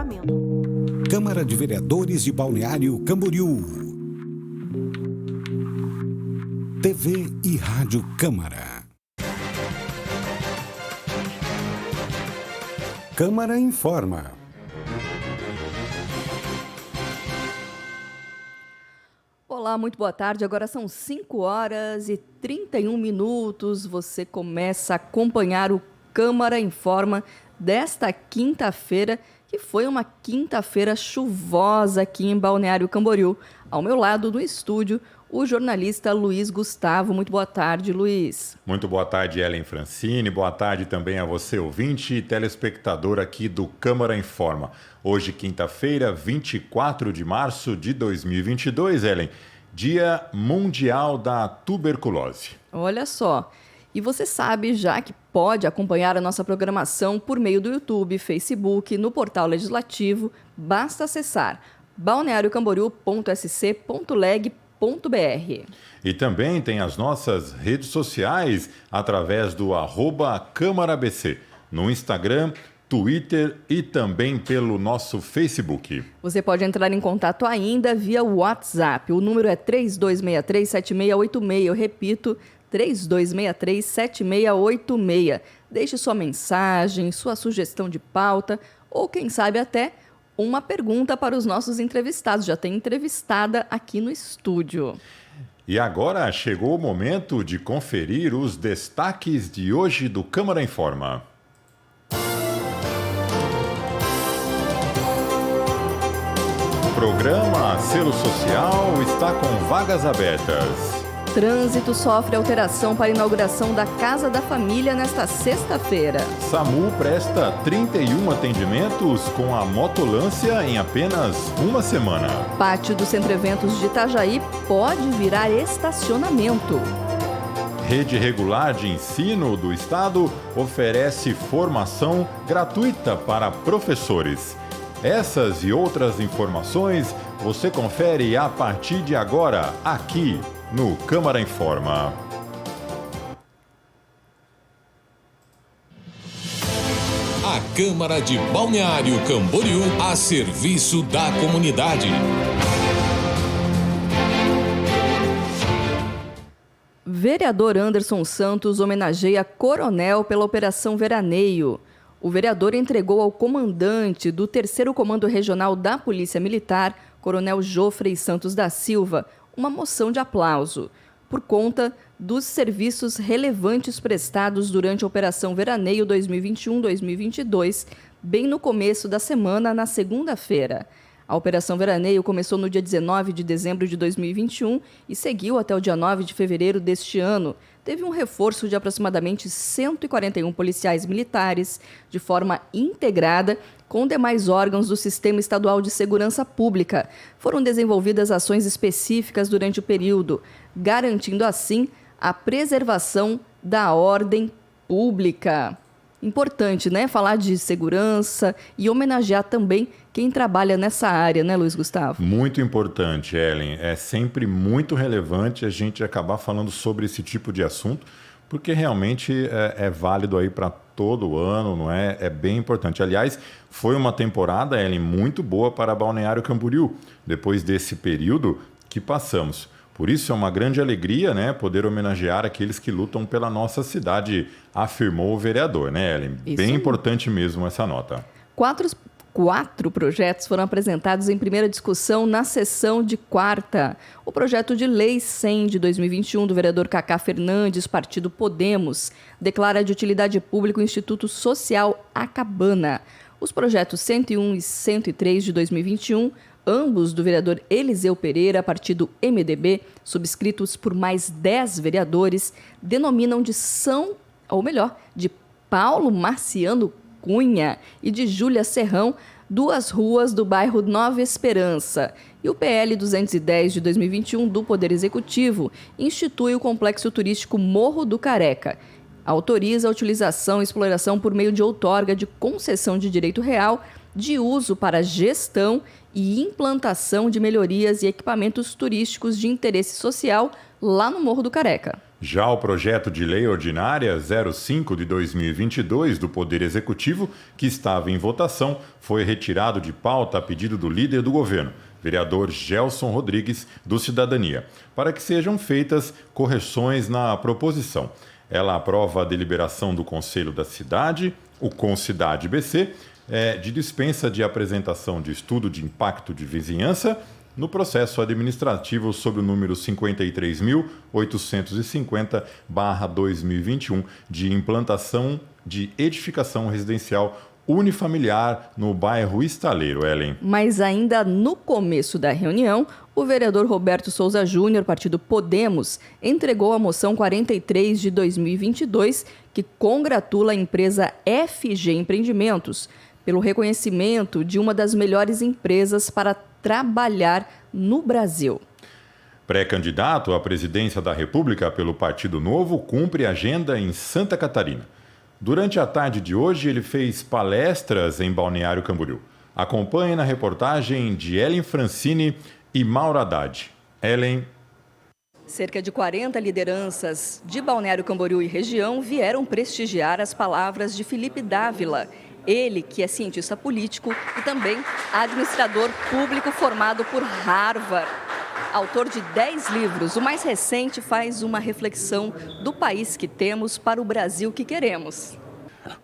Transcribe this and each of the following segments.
equipamento. Câmara de Vereadores de Balneário Camboriú. TV e Rádio Câmara. Câmara informa. Olá, muito boa tarde. Agora são 5h31. Você começa a acompanhar o Câmara Informa desta quinta-feira, que foi uma quinta-feira chuvosa aqui em Balneário Camboriú. Ao meu lado, no estúdio, o jornalista Luiz Gustavo. Muito boa tarde, Luiz. Muito boa tarde, Ellen Francini. Boa tarde também a você, ouvinte e telespectador aqui do Câmara Informa. Hoje, quinta-feira, 24 de março de 2022, Ellen, Dia Mundial da Tuberculose. Olha só. E você sabe já que pode acompanhar a nossa programação por meio do YouTube, Facebook, no portal legislativo. Basta acessar balneariocamboriú.sc.leg.br. E também tem as nossas redes sociais através do @CâmaraBC, no Instagram, Twitter e também pelo nosso Facebook. Você pode entrar em contato ainda via WhatsApp. O número é 3263-7686. Eu repito, 3263-7686. Deixe sua mensagem, sua sugestão de pauta ou, quem sabe, até uma pergunta para os nossos entrevistados. Já tem entrevistada aqui no estúdio. E agora chegou o momento de conferir os destaques de hoje do Câmara Informa. O programa Selo Social está com vagas abertas. Trânsito sofre alteração para a inauguração da Casa da Família nesta sexta-feira. SAMU presta 31 atendimentos com a motolância em apenas uma semana. Pátio do Centro Eventos de Itajaí pode virar estacionamento. Rede Regular de Ensino do Estado oferece formação gratuita para professores. Essas e outras informações você confere a partir de agora, aqui no Câmara Informa. A Câmara de Balneário Camboriú a serviço da comunidade. Vereador Anderson Santos homenageia coronel pela Operação Veraneio. O vereador entregou ao comandante do 3º Comando Regional da Polícia Militar, Coronel Jofrey Santos da Silva, uma moção de aplauso, por conta dos serviços relevantes prestados durante a Operação Veraneio 2021-2022, bem no começo da semana, na segunda-feira. A Operação Veraneio começou no dia 19 de dezembro de 2021 e seguiu até o dia 9 de fevereiro deste ano. Teve um reforço de aproximadamente 141 policiais militares, de forma integrada com demais órgãos do Sistema Estadual de Segurança Pública. Foram desenvolvidas ações específicas durante o período, garantindo assim a preservação da ordem pública. Importante, né? Falar de segurança e homenagear também quem trabalha nessa área, né, Luiz Gustavo? Muito importante, Ellen. É sempre muito relevante a gente acabar falando sobre esse tipo de assunto, porque realmente é válido aí para todo ano, não é? É bem importante. Aliás, foi uma temporada, Ellen, muito boa para Balneário Camboriú, depois desse período que passamos. Por isso é uma grande alegria, né, poder homenagear aqueles que lutam pela nossa cidade, afirmou o vereador, né, Ellen? Isso Bem aí. importante mesmo essa nota. Quatro projetos foram apresentados em primeira discussão na sessão de quarta. O projeto de Lei 100 de 2021 do vereador Cacá Fernandes, Partido Podemos, declara de utilidade pública o Instituto Social Acabana. Os projetos 101 e 103 de 2021, ambos do vereador Eliseu Pereira, partido MDB, subscritos por mais 10 vereadores, denominam de de Paulo Marciano Cunha e de Júlia Serrão, duas ruas do bairro Nova Esperança. E o PL 210 de 2021 do Poder Executivo institui o complexo turístico Morro do Careca. Autoriza a utilização e exploração por meio de outorga de concessão de direito real de uso para gestão e implantação de melhorias e equipamentos turísticos de interesse social lá no Morro do Careca. Já o projeto de lei ordinária 05 de 2022 do Poder Executivo, que estava em votação, foi retirado de pauta a pedido do líder do governo, vereador Gelson Rodrigues, do Cidadania, para que sejam feitas correções na proposição. Ela aprova a deliberação do Conselho da Cidade, o Concidade BC, de dispensa de apresentação de estudo de impacto de vizinhança no processo administrativo sob o número 53.850/2021 de implantação de edificação residencial unifamiliar no bairro Estaleiro, Ellen. Mas ainda no começo da reunião, o vereador Roberto Souza Júnior, partido Podemos, entregou a moção 43 de 2022, que congratula a empresa FG Empreendimentos pelo reconhecimento de uma das melhores empresas para trabalhar no Brasil. Pré-candidato à presidência da República pelo Partido Novo, cumpre agenda em Santa Catarina. Durante a tarde de hoje, ele fez palestras em Balneário Camboriú. Acompanhe na reportagem de Ellen Francini e Mauro Haddad. Ellen. Cerca de 40 lideranças de Balneário Camboriú e região vieram prestigiar as palavras de Felipe Dávila. Ele, que é cientista político e também administrador público formado por Harvard. Autor de 10 livros, o mais recente faz uma reflexão do país que temos para o Brasil que queremos.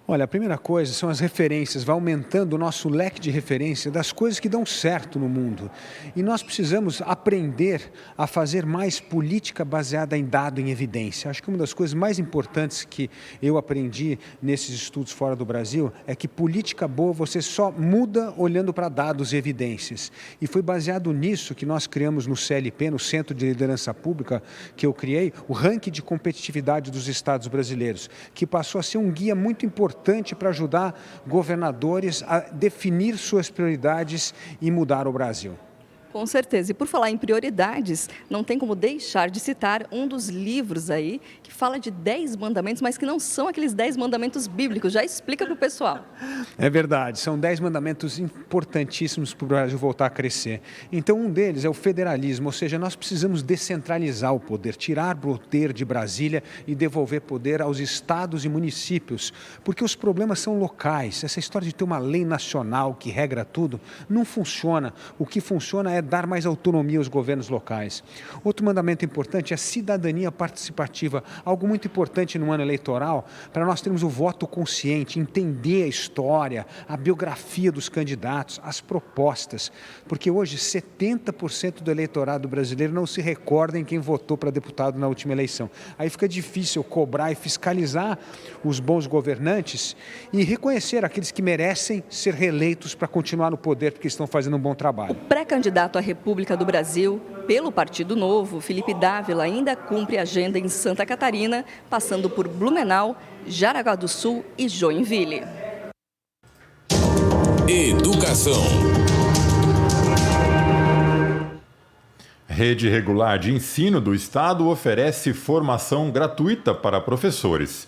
Olha, a primeira coisa são as referências, vai aumentando o nosso leque de referência das coisas que dão certo no mundo. E nós precisamos aprender a fazer mais política baseada em dado, em evidência. Acho que uma das coisas mais importantes que eu aprendi nesses estudos fora do Brasil é que política boa você só muda olhando para dados e evidências. E foi baseado nisso que nós criamos no CLP, no Centro de Liderança Pública, que eu criei, o ranking de competitividade dos estados brasileiros, que passou a ser um guia muito importante para ajudar governadores a definir suas prioridades e mudar o Brasil. Com certeza. E por falar em prioridades, não tem como deixar de citar um dos livros aí que fala de 10 mandamentos, mas que não são aqueles 10 mandamentos bíblicos. Já explica para o pessoal. É verdade, são 10 mandamentos importantíssimos para o Brasil voltar a crescer. Então, um deles é o federalismo, ou seja, nós precisamos descentralizar o poder, tirar o poder de Brasília e devolver poder aos estados e municípios, porque os problemas são locais. Essa história de ter uma lei nacional que regra tudo não funciona. O que funciona é dar mais autonomia aos governos locais. Outro mandamento importante é a cidadania participativa, algo muito importante no ano eleitoral, para nós termos o voto consciente, entender a história, a biografia dos candidatos, as propostas, porque hoje 70% do eleitorado brasileiro não se recorda em quem votou para deputado na última eleição. Aí fica difícil cobrar e fiscalizar os bons governantes e reconhecer aqueles que merecem ser reeleitos para continuar no poder porque estão fazendo um bom trabalho. O pré-candidato à República do Brasil, pelo Partido Novo, Felipe Dávila, ainda cumpre agenda em Santa Catarina, passando por Blumenau, Jaraguá do Sul e Joinville. Educação. Rede Regular de Ensino do Estado oferece formação gratuita para professores.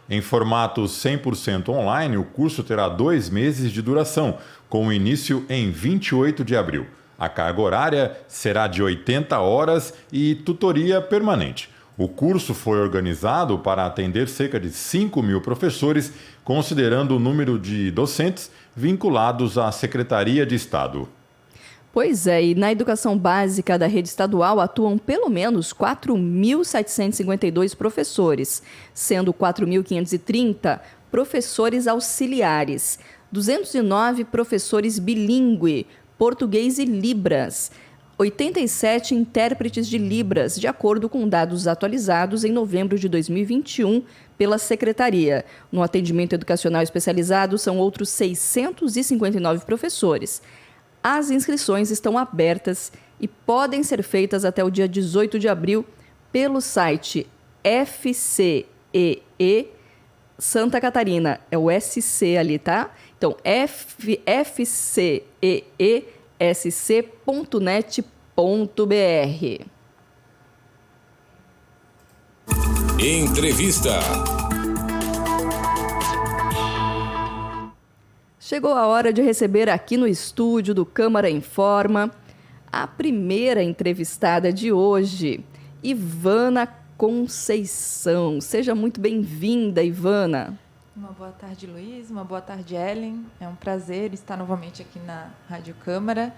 Em formato 100% online, o curso terá 2 meses de duração, com início em 28 de abril. A carga horária será de 80 horas e tutoria permanente. O curso foi organizado para atender cerca de 5.000 professores, considerando o número de docentes vinculados à Secretaria de Estado. Pois é, e na educação básica da rede estadual atuam pelo menos 4.752 professores, sendo 4.530 professores auxiliares, 209 professores bilíngue, português e Libras, 87 intérpretes de Libras, de acordo com dados atualizados em novembro de 2021 pela Secretaria. No atendimento educacional especializado, são outros 659 professores. As inscrições estão abertas e podem ser feitas até o dia 18 de abril pelo site FCEE Santa Catarina. É o SC ali, tá? Então, fceesc.net.br. Entrevista. Chegou a hora de receber aqui no estúdio do Câmara Informa a primeira entrevistada de hoje. Ivana Conceição. Seja muito bem-vinda, Ivana. Uma boa tarde, Luiz. Uma boa tarde, Ellen. É um prazer estar novamente aqui na Rádio Câmara.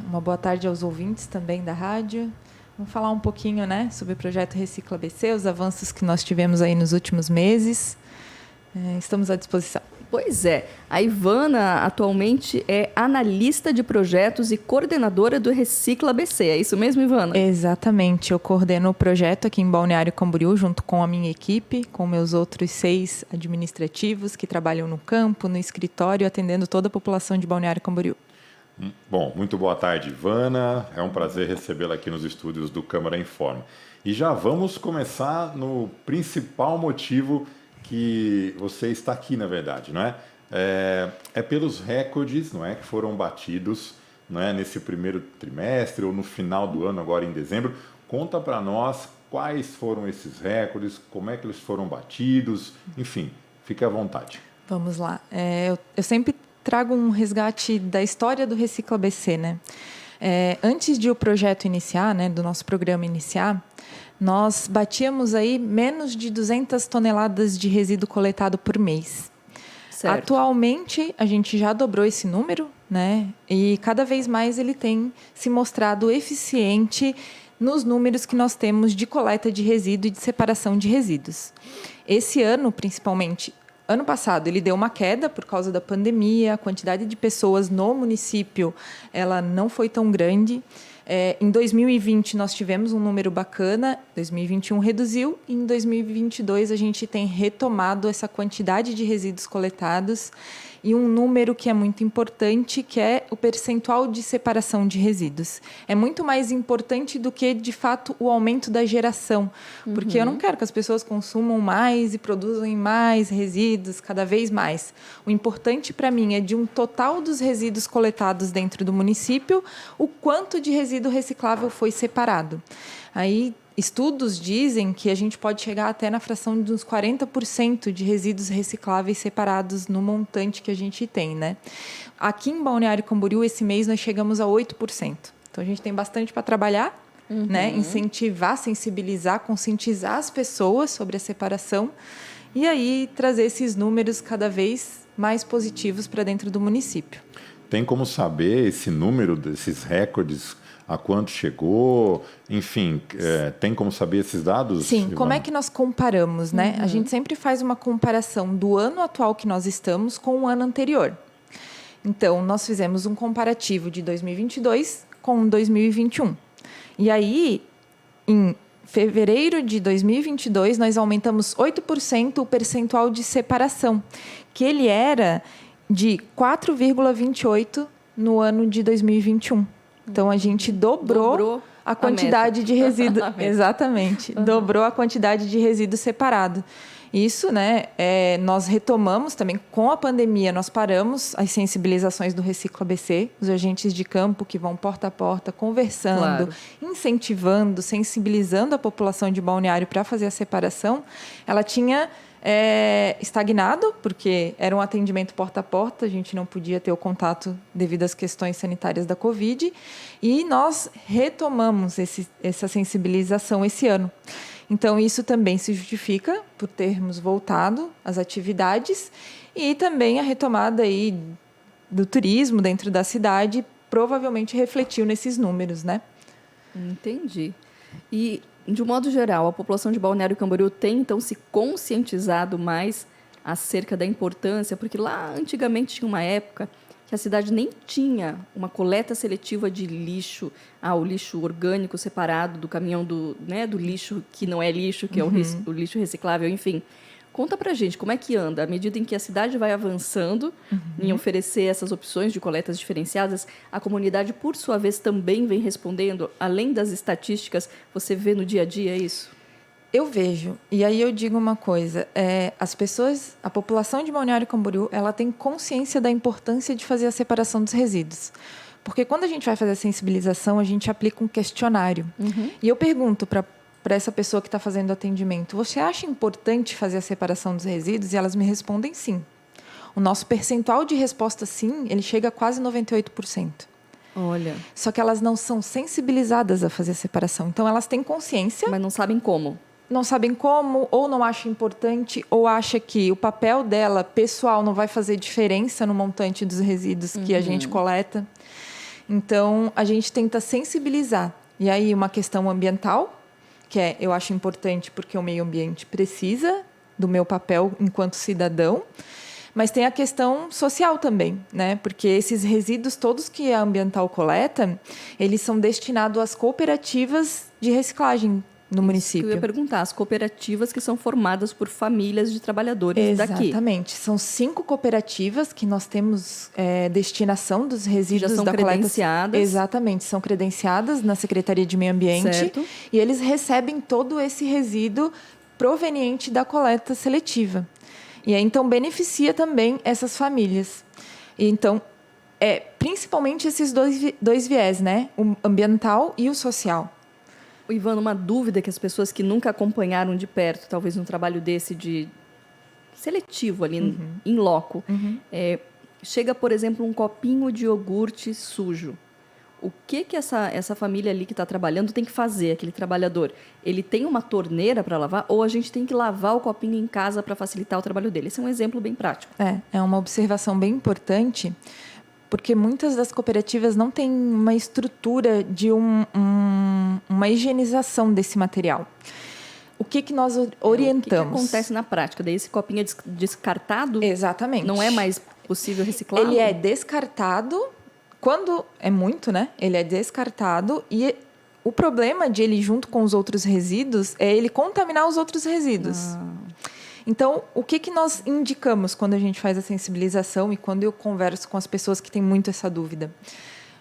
Uma boa tarde aos ouvintes também da rádio. Vamos falar um pouquinho, né, sobre o projeto Recicla ABC, os avanços que nós tivemos aí nos últimos meses. Estamos à disposição. Pois é, a Ivana atualmente é analista de projetos e coordenadora do Recicla ABC. É isso mesmo, Ivana? Exatamente. Eu coordeno o projeto aqui em Balneário Camboriú, junto com a minha equipe, com meus outros 6 administrativos que trabalham no campo, no escritório, atendendo toda a população de Balneário Camboriú. Bom, muito boa tarde, Ivana. É um prazer recebê-la aqui nos estúdios do Câmara Informa. E já vamos começar no principal motivo que você está aqui, na verdade, não é? É pelos recordes, não é, que foram batidos, não é, nesse primeiro trimestre ou no final do ano, agora em dezembro. Conta para nós quais foram esses recordes, como é que eles foram batidos, enfim, fique à vontade. Vamos lá. Eu sempre trago um resgate da história do Recicla ABC, né? Antes de o projeto iniciar, né, do nosso programa iniciar, nós batíamos aí menos de 200 toneladas de resíduo coletado por mês. Certo. Atualmente, a gente já dobrou esse número, né? E cada vez mais ele tem se mostrado eficiente nos números que nós temos de coleta de resíduo e de separação de resíduos. Esse ano, principalmente, ano passado, ele deu uma queda por causa da pandemia, a quantidade de pessoas no município ela não foi tão grande. Em 2020, nós tivemos um número bacana, 2021 reduziu, e em 2022 a gente tem retomado essa quantidade de resíduos coletados e um número que é muito importante, que é o percentual de separação de resíduos. É muito mais importante do que, de fato, o aumento da geração, porque eu não quero que as pessoas consumam mais e produzam mais resíduos, cada vez mais. O importante para mim é de um total dos resíduos coletados dentro do município, o quanto de resíduo reciclável foi separado. Aí, estudos dizem que a gente pode chegar até na fração de uns 40% de resíduos recicláveis separados no montante que a gente tem, né? Aqui em Balneário Camboriú, esse mês, nós chegamos a 8%. Então, a gente tem bastante para trabalhar, né? Incentivar, sensibilizar, conscientizar as pessoas sobre a separação e aí trazer esses números cada vez mais positivos para dentro do município. Tem como saber esse número desses recordes, a quanto chegou, enfim, tem como saber esses dados? Sim, Ivana? como é que nós comparamos, né? A gente sempre faz uma comparação do ano atual que nós estamos com o ano anterior. Então, nós fizemos um comparativo de 2022 com 2021. E aí, em fevereiro de 2022, nós aumentamos 8% o percentual de separação, que ele era de 4,28% no ano de 2021. Então, a gente dobrou a quantidade de resíduo. Exatamente. Dobrou a quantidade de resíduo separado. Isso, né, nós retomamos também com a pandemia, nós paramos as sensibilizações do Recicla ABC, os agentes de campo que vão porta a porta, conversando, incentivando, sensibilizando a população de Balneário para fazer a separação. Ela tinha estagnado, porque era um atendimento porta a porta, a gente não podia ter o contato devido às questões sanitárias da Covid, e nós retomamos essa sensibilização esse ano. Então, isso também se justifica por termos voltado às atividades e também a retomada aí do turismo dentro da cidade provavelmente refletiu nesses números, né? Entendi. E, de um modo geral, a população de Balneário Camboriú tem, então, se conscientizado mais acerca da importância, porque lá antigamente tinha uma época que a cidade nem tinha uma coleta seletiva de lixo, o lixo orgânico separado do caminhão do lixo que não é lixo, que é o lixo reciclável, enfim. Conta pra gente como é que anda, à medida em que a cidade vai avançando em oferecer essas opções de coletas diferenciadas, a comunidade, por sua vez, também vem respondendo, além das estatísticas, você vê no dia a dia isso? Eu vejo, e aí eu digo uma coisa, as pessoas, a população de Balneário Camboriú, ela tem consciência da importância de fazer a separação dos resíduos. Porque quando a gente vai fazer a sensibilização, a gente aplica um questionário. E eu pergunto para essa pessoa que está fazendo o atendimento, você acha importante fazer a separação dos resíduos? E elas me respondem sim. O nosso percentual de resposta sim, ele chega a quase 98%. Olha. Só que elas não são sensibilizadas a fazer a separação. Então, elas têm consciência, Mas não sabem como. não sabem como, ou não acham importante, ou acha que o papel dela, pessoal, não vai fazer diferença no montante dos resíduos que a gente coleta. Então, a gente tenta sensibilizar. E aí, uma questão ambiental, que eu acho importante porque o meio ambiente precisa do meu papel enquanto cidadão, mas tem a questão social também, né? Porque esses resíduos todos que a Ambiental coleta, eles são destinados às cooperativas de reciclagem no município. Eu ia perguntar, as cooperativas que são formadas por famílias de trabalhadores daqui. Exatamente. São 5 cooperativas que nós temos destinação dos resíduos Já são da coleta. credenciadas. Exatamente. São credenciadas na Secretaria de Meio Ambiente. Certo. E eles recebem todo esse resíduo proveniente da coleta seletiva. E aí, então, beneficia também essas famílias. E, então, principalmente esses dois viés, né? O ambiental e o social. Ivana, uma dúvida que as pessoas que nunca acompanharam de perto, talvez um trabalho desse de seletivo ali, em loco, chega, por exemplo, um copinho de iogurte sujo. O que essa família ali que está trabalhando tem que fazer, aquele trabalhador? Ele tem uma torneira para lavar ou a gente tem que lavar o copinho em casa para facilitar o trabalho dele? Esse é um exemplo bem prático. É uma observação bem importante, porque muitas das cooperativas não têm uma estrutura de uma higienização desse material. O que nós orientamos? O que acontece na prática? Daí esse copinho é descartado? Exatamente. Não é mais possível reciclar? Ele é descartado, quando é muito, né? Ele é descartado e o problema de ele junto com os outros resíduos é ele contaminar os outros resíduos. Então, o que nós indicamos quando a gente faz a sensibilização e quando eu converso com as pessoas que têm muito essa dúvida?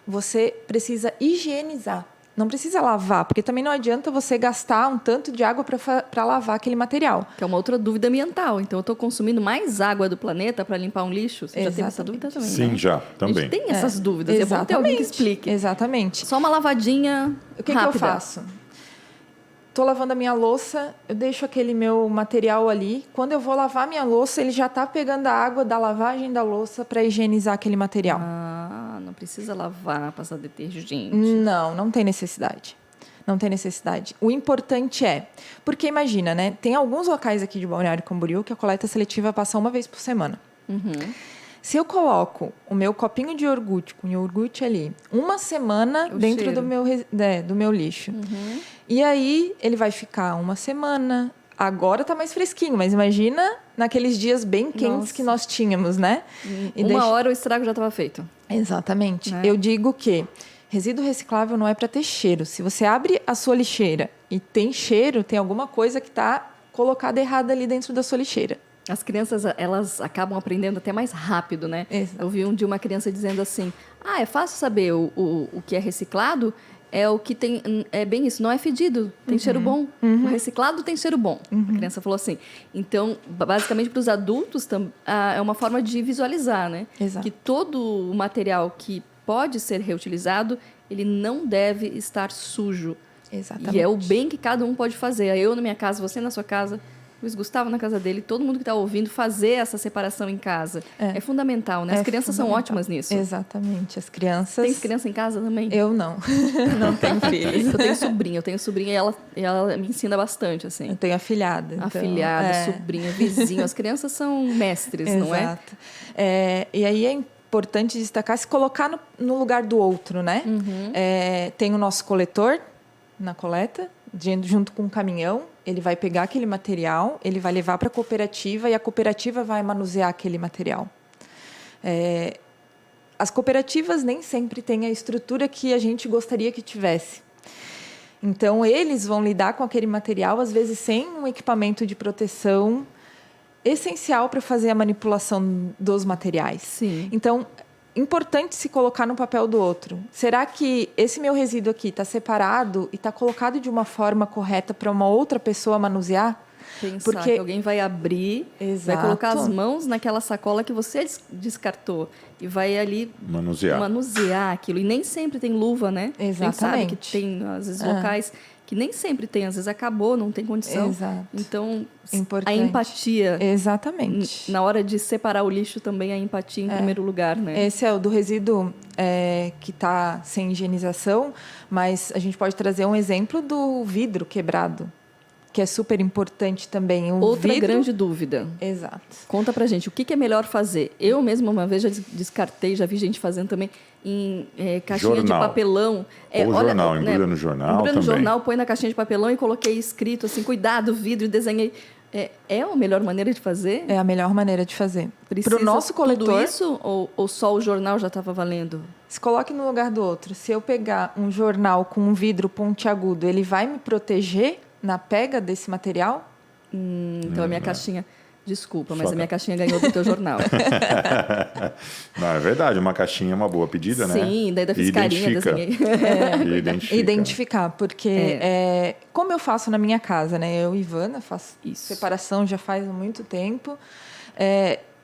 Você precisa higienizar. Não precisa lavar, porque também não adianta você gastar um tanto de água para lavar aquele material. Que é uma outra dúvida ambiental. Então, eu estou consumindo mais água do planeta para limpar um lixo? Você já teve essa dúvida também, Sim, né? já, também. A gente tem essas dúvidas. É bom ter alguém que explique. Exatamente. Só uma lavadinha O que rápida. eu faço? Estou lavando a minha louça, eu deixo aquele meu material ali. Quando eu vou lavar minha louça, ele já está pegando a água da lavagem da louça para higienizar aquele material. Não precisa lavar, passar detergente. Não tem necessidade. Não tem necessidade. O importante porque imagina, né? Tem alguns locais aqui de Balneário Camboriú que a coleta seletiva passa uma vez por semana. Se eu coloco o meu copinho de iogurte com iogurte ali, uma semana dentro do meu lixo. E aí ele vai ficar uma semana. Agora está mais fresquinho, mas imagina naqueles dias bem quentes que nós tínhamos, né? Uma hora o estrago já estava feito. Exatamente. Eu digo que resíduo reciclável não é para ter cheiro. Se você abre a sua lixeira e tem cheiro, tem alguma coisa que está colocada errada ali dentro da sua lixeira. As crianças, elas acabam aprendendo até mais rápido, né? Exato. Eu vi um dia uma criança dizendo assim, é fácil saber o que é reciclado, é o que tem, é bem isso, não é fedido, tem cheiro bom. O reciclado tem cheiro bom. A criança falou assim. Então, basicamente, para os adultos, é uma forma de visualizar, né? Exato. Que todo o material que pode ser reutilizado, ele não deve estar sujo. Exatamente. E é o bem que cada um pode fazer. Eu na minha casa, você na sua casa, Luiz Gustavo na casa dele, todo mundo que está ouvindo, fazer essa separação em casa. É fundamental, né? As crianças são ótimas nisso. Exatamente. As crianças... Tem criança em casa também? Eu não. Não tenho filhos. Eu tenho sobrinha e ela me ensina bastante, assim. Eu tenho afilhada. Então, Afilhada, sobrinha, vizinho. As crianças são mestres, não é? Exato. E aí é importante destacar, se colocar no lugar do outro, né? Tem o nosso coletor na coleta, junto com um caminhão. Ele vai pegar aquele material, ele vai levar para a cooperativa e a cooperativa vai manusear aquele material. As cooperativas nem sempre têm a estrutura que a gente gostaria que tivesse. Então, eles vão lidar com aquele material, às vezes, sem um equipamento de proteção essencial para fazer a manipulação dos materiais. Sim. Então, importante se colocar no papel do outro. Será que esse meu resíduo aqui está separado e está colocado de uma forma correta para uma outra pessoa manusear? Pensar que alguém vai abrir, vai colocar as mãos naquela sacola que você descartou e vai ali manusear aquilo. E nem sempre tem luva, né? Exatamente. A gente sabe que tem, às vezes, locais que nem sempre tem, às vezes acabou, não tem condição. Exato. Então, Importante. a empatia. Exatamente. Na hora de separar o lixo também, a empatia em primeiro lugar, né? Esse é o do resíduo que está sem higienização, mas a gente pode trazer um exemplo do vidro quebrado, que é super importante também. Outra vidro... grande dúvida. Exato. Conta pra gente, o que é melhor fazer? Eu mesma uma vez já descartei, já vi gente fazendo também em caixinha de papelão. Jornal, embrulha no jornal embrulha no também. jornal, põe na caixinha de papelão e coloquei escrito assim, cuidado, vidro, e desenhei. É a melhor maneira de fazer? É a melhor maneira de fazer. Precisa Para o nosso coletor, tudo isso ou só o jornal já estava valendo? Se coloque no lugar do outro. Se eu pegar um jornal com um vidro pontiagudo, ele vai me proteger na pega desse material? Então a minha caixinha... Desculpa, mas a minha caixinha ganhou do teu jornal. Não, é verdade, uma caixinha é uma boa pedida, né? Sim, daí fiz carinha, desenhei. Identificar, porque como eu faço na minha casa, né? Eu e Ivana faço separação já faz muito tempo.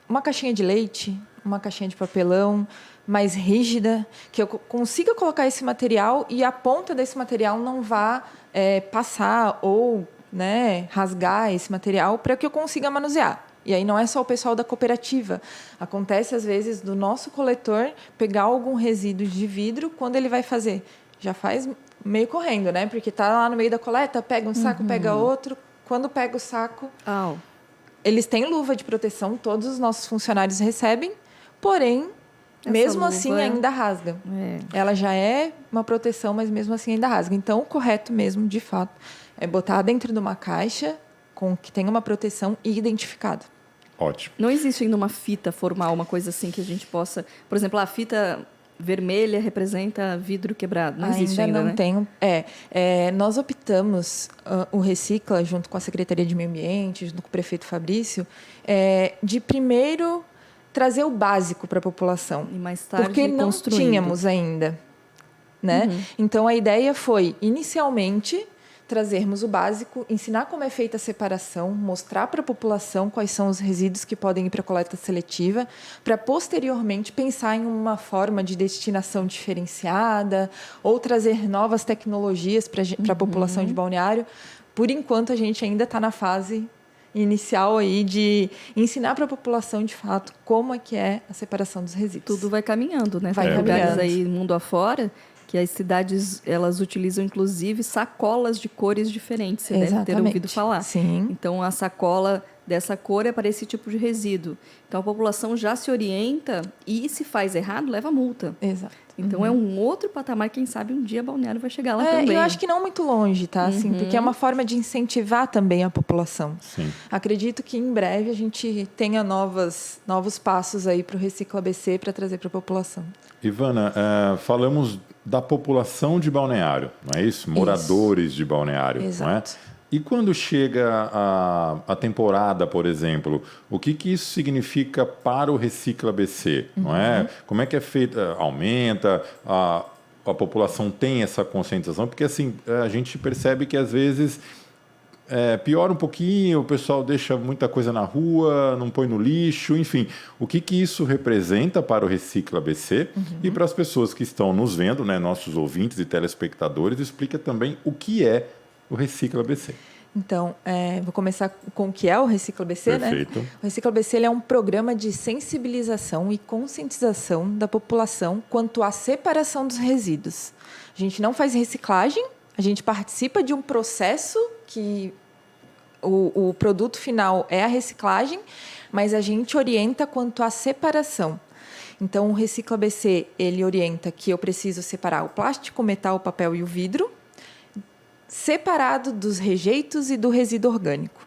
Uma caixinha de leite, uma caixinha de papelão mais rígida, que eu consiga colocar esse material e a ponta desse material não vá passar ou rasgar esse material para que eu consiga manusear. E aí não é só o pessoal da cooperativa. Acontece, às vezes, do nosso coletor pegar algum resíduo de vidro, quando ele vai fazer? Já faz meio correndo, né? Porque está lá no meio da coleta, pega um saco, pega outro. Quando pega o saco... Eles têm luva de proteção, todos os nossos funcionários recebem, porém, mesmo assim, ainda rasga. Ela já é uma proteção, mas mesmo assim ainda rasga. Então, o correto mesmo, de fato, é botar dentro de uma caixa que tenha uma proteção e identificada. Ótimo. Não existe ainda uma fita formal, uma coisa assim que a gente possa... Por exemplo, a fita vermelha representa vidro quebrado. Não existe ainda, não né? Tem. Nós optamos, o Recicla, junto com a Secretaria de Meio Ambiente, junto com o prefeito Fabrício, de primeiro trazer o básico para a população. E mais tarde porque não tínhamos ainda. Né? Então, a ideia foi, inicialmente, trazermos o básico, ensinar como é feita a separação, mostrar para a população quais são os resíduos que podem ir para a coleta seletiva, para posteriormente pensar em uma forma de destinação diferenciada ou trazer novas tecnologias para a população de Balneário. Por enquanto, a gente ainda está na fase inicial aí de ensinar para a população, de fato, como é que é a separação dos resíduos. Tudo vai caminhando, né? Vai Tem caminhando. lugares aí, mundo afora, que as cidades, elas utilizam, inclusive, sacolas de cores diferentes. Você deve ter ouvido falar. Sim. Então, a sacola dessa cor é para esse tipo de resíduo. Então, a população já se orienta e, se faz errado, leva multa. Exato. Então, é um outro patamar. Quem sabe um dia Balneário vai chegar lá também. Eu acho que não muito longe, tá? Assim, porque é uma forma de incentivar também a população. Sim. Acredito que em breve a gente tenha novos passos aí para o Recicla ABC para trazer para a população. Ivana, falamos da população de Balneário, não é isso? Moradores de Balneário, Exato. não é? E quando chega a temporada, por exemplo, o que isso significa para o Recicla ABC, não é? Como é que é feita? Aumenta? A população tem essa conscientização? Porque assim, a gente percebe que às vezes piora um pouquinho, o pessoal deixa muita coisa na rua, não põe no lixo, enfim. O que isso representa para o Recicla ABC e para as pessoas que estão nos vendo, né, nossos ouvintes e telespectadores, explica também o que é o Recicla ABC. Então, vou começar com o que é o Recicla ABC, Perfeito. né? O Recicla ABC é um programa de sensibilização e conscientização da população quanto à separação dos resíduos. A gente não faz reciclagem, a gente participa de um processo que o produto final é a reciclagem, mas a gente orienta quanto à separação. Então, o Recicla ABC, ele orienta que eu preciso separar o plástico, o metal, o papel e o vidro, separado dos rejeitos e do resíduo orgânico.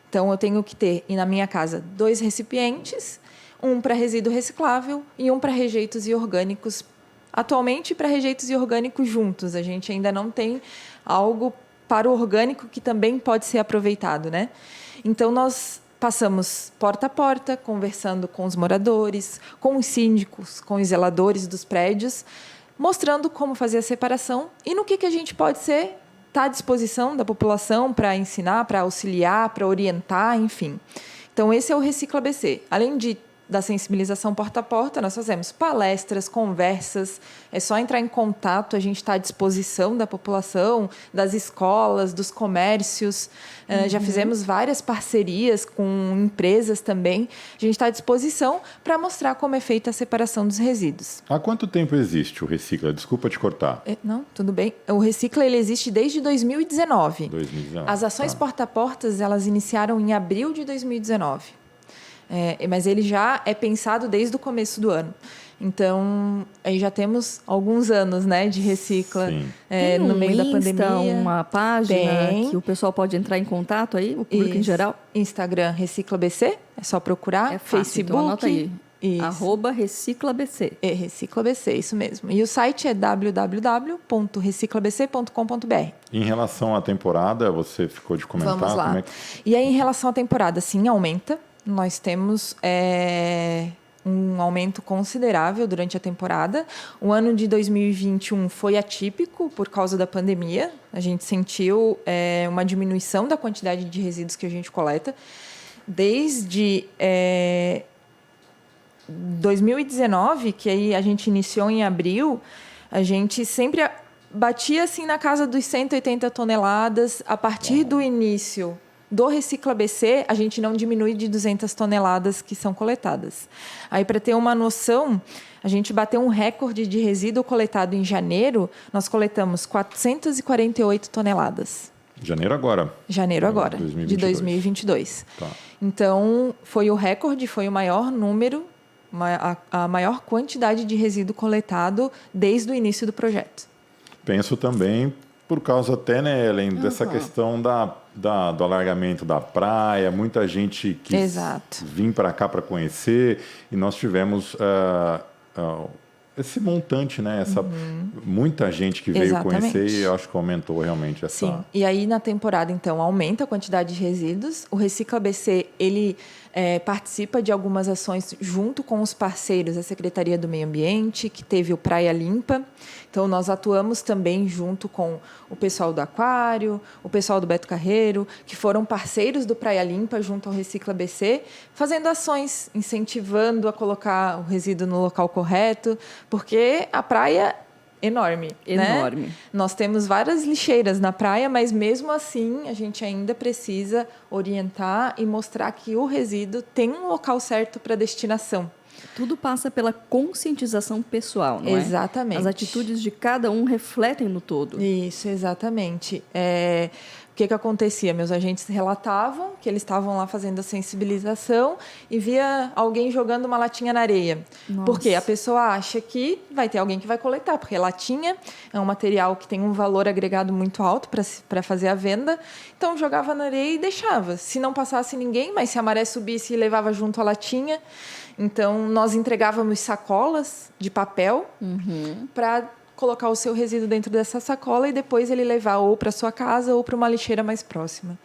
Então, eu tenho que ter, na minha casa, 2 recipientes, um para resíduo reciclável e um para rejeitos e orgânicos. Atualmente, para rejeitos e orgânicos juntos. A gente ainda não tem algo para o orgânico que também pode ser aproveitado, né? Então, nós passamos porta a porta, conversando com os moradores, com os síndicos, com os zeladores dos prédios, mostrando como fazer a separação e no que a gente pode estar à disposição da população para ensinar, para auxiliar, para orientar, enfim. Então, esse é o Recicla ABC. Além de da sensibilização porta a porta, nós fazemos palestras, conversas, é só entrar em contato, a gente está à disposição da população, das escolas, dos comércios, já fizemos várias parcerias com empresas também, a gente está à disposição para mostrar como é feita a separação dos resíduos. Há quanto tempo existe o Recicla? Desculpa te cortar. Não, tudo bem. O Recicla ele existe desde 2019. 2019. As ações porta a portas, elas iniciaram em abril de 2019. Mas ele já é pensado desde o começo do ano. Então, aí já temos alguns anos, né, de Recicla no meio da pandemia. Uma página Tem. que o pessoal pode entrar em contato aí, o público em geral? Instagram Recicla BC, é só procurar. É fácil, Facebook. então anota aí. Isso. @ReciclaBC. Recicla BC, isso mesmo. E o site é www.reciclabc.com.br. Em relação à temporada, você ficou de comentar? Vamos lá. Como é que... E aí, em relação à temporada, sim, aumenta. Nós temos um aumento considerável durante a temporada. O ano de 2021 foi atípico por causa da pandemia. A gente sentiu uma diminuição da quantidade de resíduos que a gente coleta. Desde 2019, que aí a gente iniciou em abril, a gente sempre batia assim na casa dos 180 toneladas. A partir do início do Recicla BC, a gente não diminui de 200 toneladas que são coletadas. Aí, para ter uma noção, a gente bateu um recorde de resíduo coletado em janeiro, nós coletamos 448 toneladas. Janeiro agora. Janeiro agora, 2022. de 2022. Tá. Então, foi o recorde, foi o maior número, a maior quantidade de resíduo coletado desde o início do projeto. Penso também por causa até, né, Ellen, dessa questão do alargamento da praia, muita gente quis vir para cá para conhecer, e nós tivemos esse montante, né, muita gente que veio conhecer, e eu acho que aumentou realmente essa... Sim, e aí na temporada, então, aumenta a quantidade de resíduos. O Recicla BC, ele participa de algumas ações junto com os parceiros da Secretaria do Meio Ambiente, que teve o Praia Limpa. Então, nós atuamos também junto com o pessoal do Aquário, o pessoal do Beto Carreiro, que foram parceiros do Praia Limpa junto ao Recicla BC, fazendo ações, incentivando a colocar o resíduo no local correto, porque a praia é enorme. Enorme. Né? Nós temos várias lixeiras na praia, mas mesmo assim a gente ainda precisa orientar e mostrar que o resíduo tem um local certo para destinação. Tudo passa pela conscientização pessoal, não é? Exatamente. As atitudes de cada um refletem no todo. Isso, exatamente. O que acontecia? Meus agentes relatavam que eles estavam lá fazendo a sensibilização e via alguém jogando uma latinha na areia. Nossa. Porque a pessoa acha que vai ter alguém que vai coletar, porque latinha é um material que tem um valor agregado muito alto para fazer a venda. Então, jogava na areia e deixava. Se não passasse ninguém, mas se a maré subisse, levava junto a latinha. Então, nós entregávamos sacolas de papel para colocar o seu resíduo dentro dessa sacola e depois ele levar ou para sua casa ou para uma lixeira mais próxima.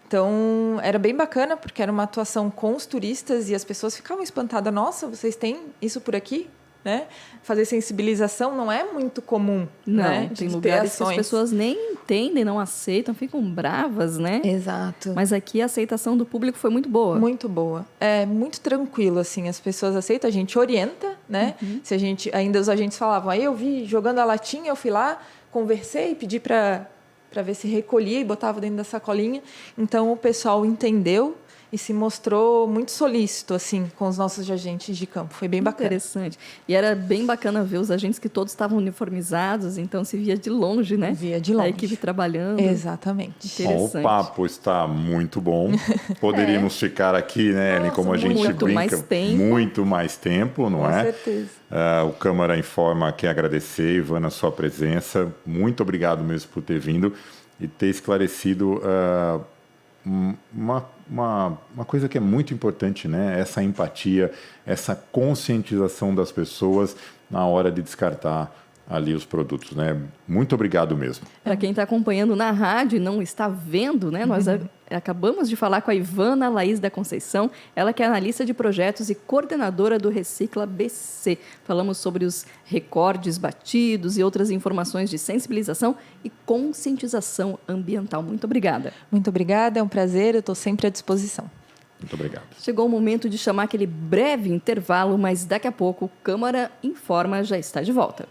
Então, era bem bacana, porque era uma atuação com os turistas e as pessoas ficavam espantadas. Nossa, vocês têm isso por aqui? Né? Fazer sensibilização não é muito comum. Não, né? tem lugares que as pessoas nem entendem, não aceitam, ficam bravas, né? Exato. Mas aqui a aceitação do público foi muito boa. Muito boa. É muito tranquilo, assim, as pessoas aceitam, a gente orienta, né? Se a gente, ainda os agentes falavam, aí eu vi jogando a latinha, eu fui lá, conversei, pedi para ver se recolhia e botava dentro da sacolinha. Então o pessoal entendeu e se mostrou muito solícito, assim, com os nossos agentes de campo. Foi bem bacana. Interessante. E era bem bacana ver os agentes que todos estavam uniformizados, então se via de longe, né? Via de longe. A equipe trabalhando. Exatamente. Interessante. O papo está muito bom. Poderíamos ficar aqui, né, Ellen, como a gente muito brinca, mais tempo. muito mais tempo, não Com é? certeza. O Câmara Informa quer agradecer, Ivana, a sua presença. Muito obrigado mesmo por ter vindo e ter esclarecido uma coisa que é muito importante, né? Essa empatia, essa conscientização das pessoas na hora de descartar ali os produtos, né? Muito obrigado mesmo. Para quem está acompanhando na rádio e não está vendo, né? Nós acabamos de falar com a Ivana Laís da Conceição, ela que é analista de projetos e coordenadora do Recicla BC. Falamos sobre os recordes batidos e outras informações de sensibilização e conscientização ambiental. Muito obrigada. Muito obrigada, é um prazer, eu estou sempre à disposição. Muito obrigado. Chegou o momento de chamar aquele breve intervalo, mas daqui a pouco o Câmara Informa já está de volta.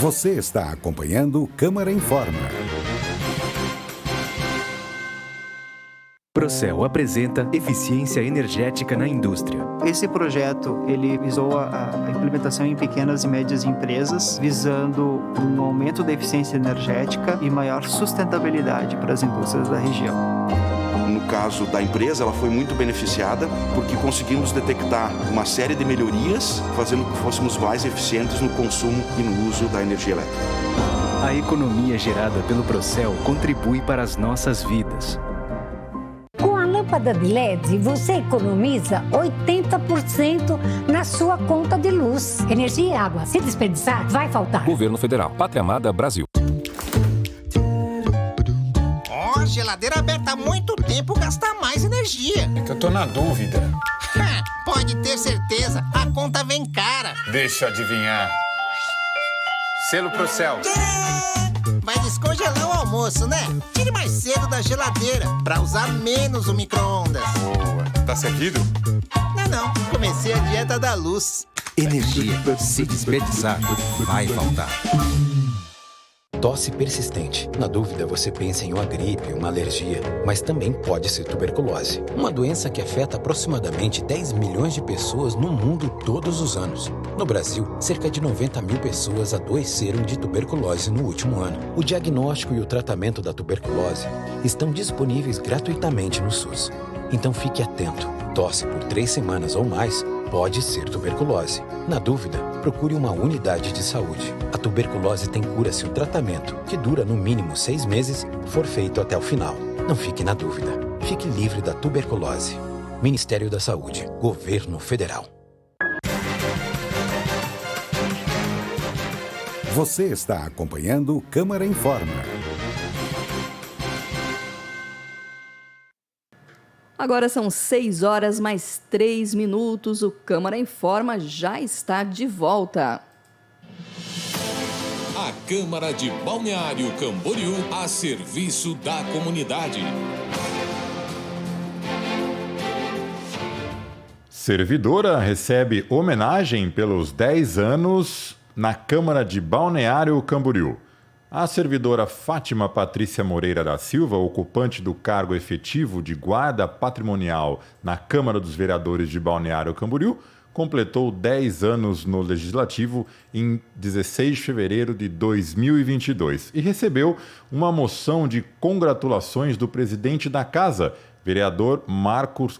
Você está acompanhando o Câmara Informa. Procel apresenta eficiência energética na indústria. Esse projeto ele visou a implementação em pequenas e médias empresas, visando um aumento da eficiência energética e maior sustentabilidade para as indústrias da região. No caso da empresa, ela foi muito beneficiada porque conseguimos detectar uma série de melhorias, fazendo com que fôssemos mais eficientes no consumo e no uso da energia elétrica. A economia gerada pelo Procel contribui para as nossas vidas. Com a lâmpada de LED, você economiza 80% na sua conta de luz. Energia e água. Se desperdiçar, vai faltar. Governo Federal. Pátria Amada Brasil. Geladeira aberta há muito tempo gasta mais energia. É que eu tô na dúvida. Pode ter certeza, a conta vem cara. Deixa eu adivinhar. Selo Procel. Vai descongelar o almoço, né? Tire mais cedo da geladeira, pra usar menos o micro-ondas. Boa. Tá servido? Não. Comecei a dieta da luz. Energia. Se desperdiçar, vai faltar. Tosse persistente. Na dúvida, você pensa em uma gripe, uma alergia, mas também pode ser tuberculose. Uma doença que afeta aproximadamente 10 milhões de pessoas no mundo todos os anos. No Brasil, cerca de 90 mil pessoas adoeceram de tuberculose no último ano. O diagnóstico e o tratamento da tuberculose estão disponíveis gratuitamente no SUS. Então fique atento. Tosse por 3 semanas ou mais pode ser tuberculose. Na dúvida, procure uma unidade de saúde. A tuberculose tem cura se o tratamento, que dura no mínimo 6 meses, for feito até o final. Não fique na dúvida. Fique livre da tuberculose. Ministério da Saúde. Governo Federal. Você está acompanhando o Câmara Informa. Agora são 6 horas mais 3 minutos. O Câmara Informa já está de volta. A Câmara de Balneário Camboriú a serviço da comunidade. Servidora recebe homenagem pelos 10 anos na Câmara de Balneário Camboriú. A servidora Fátima Patrícia Moreira da Silva, ocupante do cargo efetivo de guarda patrimonial na Câmara dos Vereadores de Balneário Camboriú, completou 10 anos no Legislativo em 16 de fevereiro de 2022 e recebeu uma moção de congratulações do presidente da Casa, vereador Marcos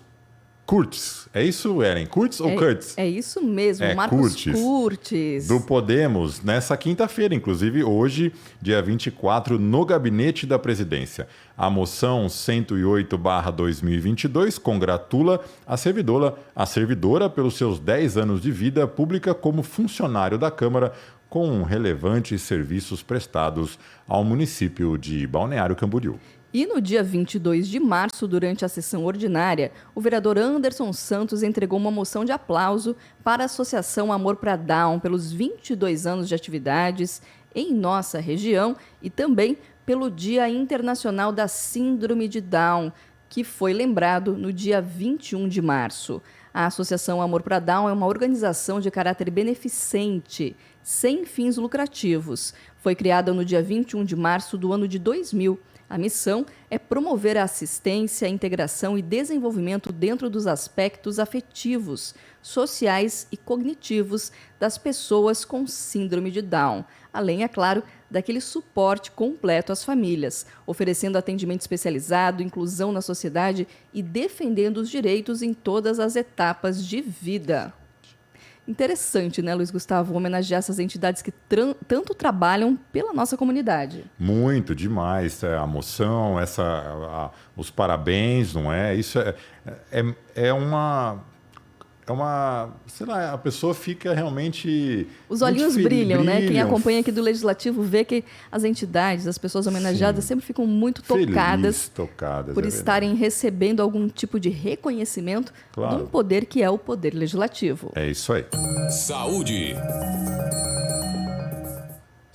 Curtis. É isso, Ellen? Curtis ou Curtis? É isso mesmo, Marcos Curtis. Do Podemos, nessa quinta-feira, inclusive hoje, dia 24, no Gabinete da Presidência. A moção 108/2022 congratula a servidora pelos seus 10 anos de vida pública como funcionário da Câmara, com relevantes serviços prestados ao município de Balneário Camboriú. E no dia 22 de março, durante a sessão ordinária, o vereador Anderson Santos entregou uma moção de aplauso para a Associação Amor pra Down pelos 22 anos de atividades em nossa região e também pelo Dia Internacional da Síndrome de Down, que foi lembrado no dia 21 de março. A Associação Amor pra Down é uma organização de caráter beneficente, sem fins lucrativos. Foi criada no dia 21 de março do ano de 2000. A missão é promover a assistência, a integração e desenvolvimento dentro dos aspectos afetivos, sociais e cognitivos das pessoas com síndrome de Down, além, é claro, daquele suporte completo às famílias, oferecendo atendimento especializado, inclusão na sociedade e defendendo os direitos em todas as etapas de vida. Interessante, né, Luiz Gustavo, homenagear essas entidades que tanto trabalham pela nossa comunidade. Muito, demais. A moção, os parabéns, não é? Isso é uma... sei lá, a pessoa fica realmente... Os olhinhos brilham, né? Quem acompanha aqui do Legislativo vê que as entidades, as pessoas homenageadas sempre ficam muito tocadas por estarem recebendo algum tipo de reconhecimento de um poder que é o poder legislativo. É isso aí. Saúde.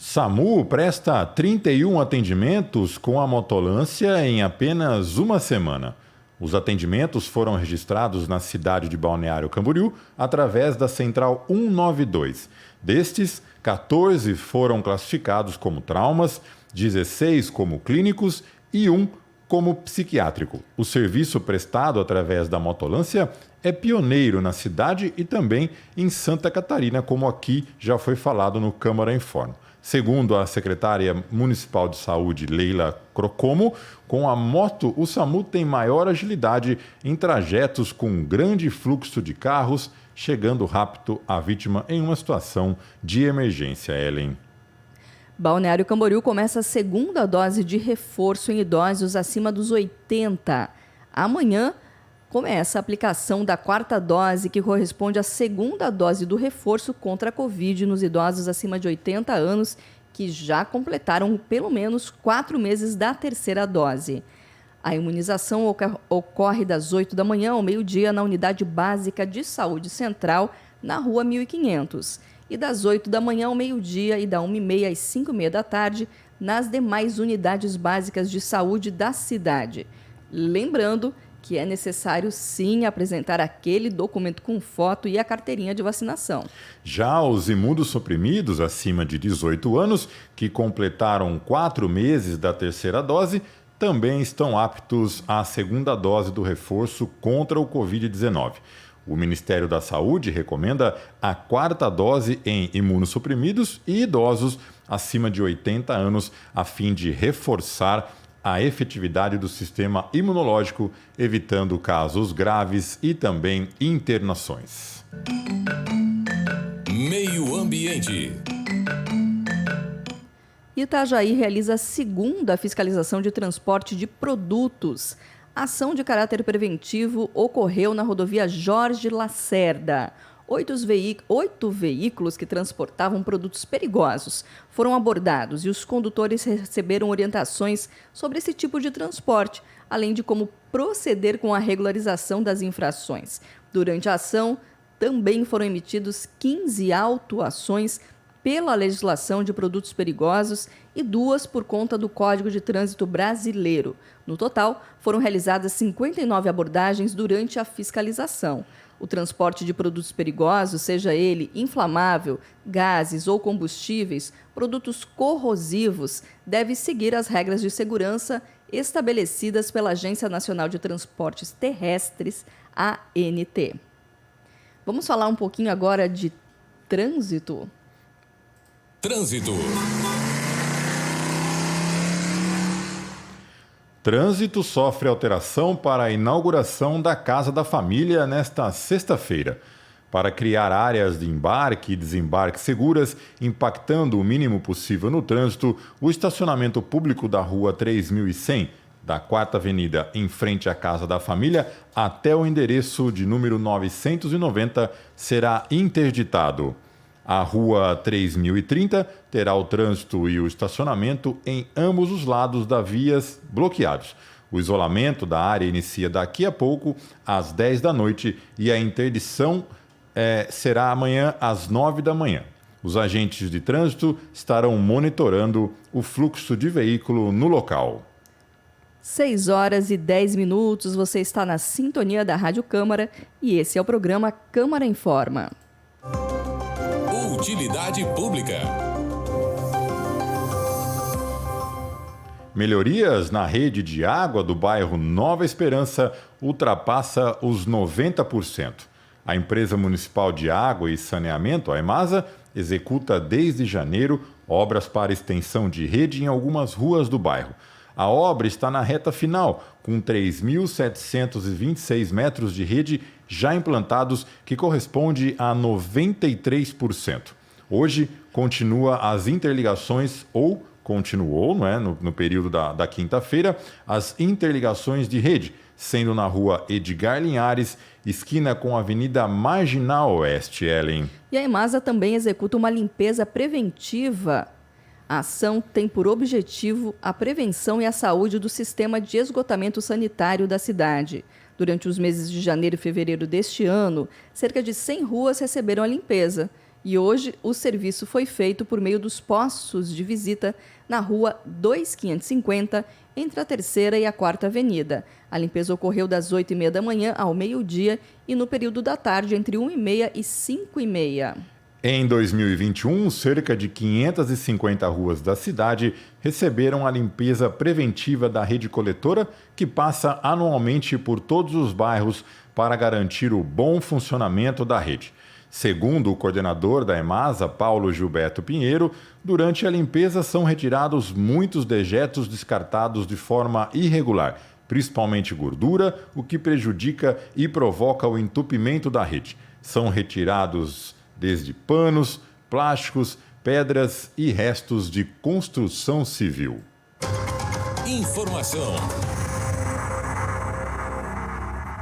SAMU presta 31 atendimentos com a motolância em apenas uma semana. Os atendimentos foram registrados na cidade de Balneário Camboriú através da Central 192. Destes, 14 foram classificados como traumas, 16 como clínicos e 1 como psiquiátrico. O serviço prestado através da motolância é pioneiro na cidade e também em Santa Catarina, como aqui já foi falado no Câmara Informa. Segundo a secretária municipal de saúde, Leila Crocomo, com a moto, o SAMU tem maior agilidade em trajetos com grande fluxo de carros, chegando rápido à vítima em uma situação de emergência. Ellen. Balneário Camboriú começa a segunda dose de reforço em idosos acima dos 80. Amanhã começa a aplicação da quarta dose, que corresponde à segunda dose do reforço contra a Covid nos idosos acima de 80 anos, que já completaram pelo menos 4 meses da terceira dose. A imunização ocorre das 8 da manhã ao meio-dia na Unidade Básica de Saúde Central, na Rua 1500, e das 8 da manhã ao meio-dia e da 1h30 às 5h30 da tarde nas demais unidades básicas de saúde da cidade. Lembrando que é necessário, sim, apresentar aquele documento com foto e a carteirinha de vacinação. Já os imunossuprimidos acima de 18 anos, que completaram 4 meses da terceira dose, também estão aptos à segunda dose do reforço contra o Covid-19. O Ministério da Saúde recomenda a quarta dose em imunossuprimidos e idosos acima de 80 anos, a fim de reforçar a efetividade do sistema imunológico, evitando casos graves e também internações. Meio Ambiente. Itajaí realiza a segunda fiscalização de transporte de produtos. A ação de caráter preventivo ocorreu na rodovia Jorge Lacerda. 8 veículos que transportavam produtos perigosos foram abordados e os condutores receberam orientações sobre esse tipo de transporte, além de como proceder com a regularização das infrações. Durante a ação, também foram emitidos 15 autuações pela legislação de produtos perigosos e 2 por conta do Código de Trânsito Brasileiro. No total, foram realizadas 59 abordagens durante a fiscalização. O transporte de produtos perigosos, seja ele inflamável, gases ou combustíveis, produtos corrosivos, deve seguir as regras de segurança estabelecidas pela Agência Nacional de Transportes Terrestres, ANT. Vamos falar um pouquinho agora de trânsito? Trânsito. Trânsito sofre alteração para a inauguração da Casa da Família nesta sexta-feira. Para criar áreas de embarque e desembarque seguras, impactando o mínimo possível no trânsito, o estacionamento público da Rua 3100, da 4ª Avenida, em frente à Casa da Família, até o endereço de número 990, será interditado. A Rua 3030 terá o trânsito e o estacionamento em ambos os lados das vias bloqueados. O isolamento da área inicia daqui a pouco, às 10 da noite, e a interdição será amanhã, às 9 da manhã. Os agentes de trânsito estarão monitorando o fluxo de veículo no local. 6h10, você está na sintonia da Rádio Câmara e esse é o programa Câmara Informa. Utilidade pública. Melhorias na rede de água do bairro Nova Esperança ultrapassa os 90%. A Empresa Municipal de Água e Saneamento, a EMASA, executa desde janeiro obras para extensão de rede em algumas ruas do bairro. A obra está na reta final, com 3.726 metros de rede já implantados, que corresponde a 93%. Hoje, continua as interligações, ou continuou, não é, no período da quinta-feira, as interligações de rede, sendo na rua Edgar Linhares, esquina com a Avenida Marginal Oeste, Ellen. E a EMASA também executa uma limpeza preventiva. A ação tem por objetivo a prevenção e a saúde do sistema de esgotamento sanitário da cidade. Durante os meses de janeiro e fevereiro deste ano, cerca de 100 ruas receberam a limpeza. E hoje o serviço foi feito por meio dos postos de visita na rua 2550, entre a 3ª e a 4ª Avenida. A limpeza ocorreu das 8h30 da manhã ao meio-dia e no período da tarde entre 1h30 e 5h30. Em 2021, cerca de 550 ruas da cidade receberam a limpeza preventiva da rede coletora, que passa anualmente por todos os bairros para garantir o bom funcionamento da rede. Segundo o coordenador da EMASA, Paulo Gilberto Pinheiro, durante a limpeza são retirados muitos dejetos descartados de forma irregular, principalmente gordura, o que prejudica e provoca o entupimento da rede. São retirados desde panos, plásticos, pedras e restos de construção civil. Informação.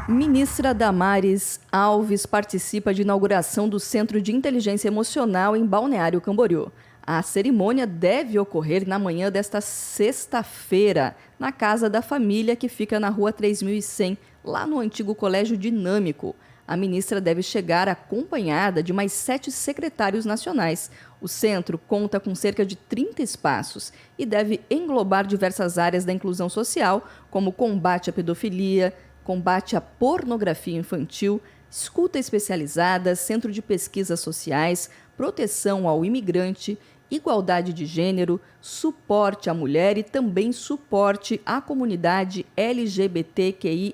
Ministra Damares Alves participa de inauguração do Centro de Inteligência Emocional em Balneário Camboriú. A cerimônia deve ocorrer na manhã desta sexta-feira, na Casa da Família, que fica na Rua 3100, lá no antigo Colégio Dinâmico. A ministra deve chegar acompanhada de mais 7 secretários nacionais. O centro conta com cerca de 30 espaços e deve englobar diversas áreas da inclusão social, como combate à pedofilia, combate à pornografia infantil, escuta especializada, centro de pesquisas sociais, proteção ao imigrante, igualdade de gênero, suporte à mulher e também suporte à comunidade LGBTQIA+,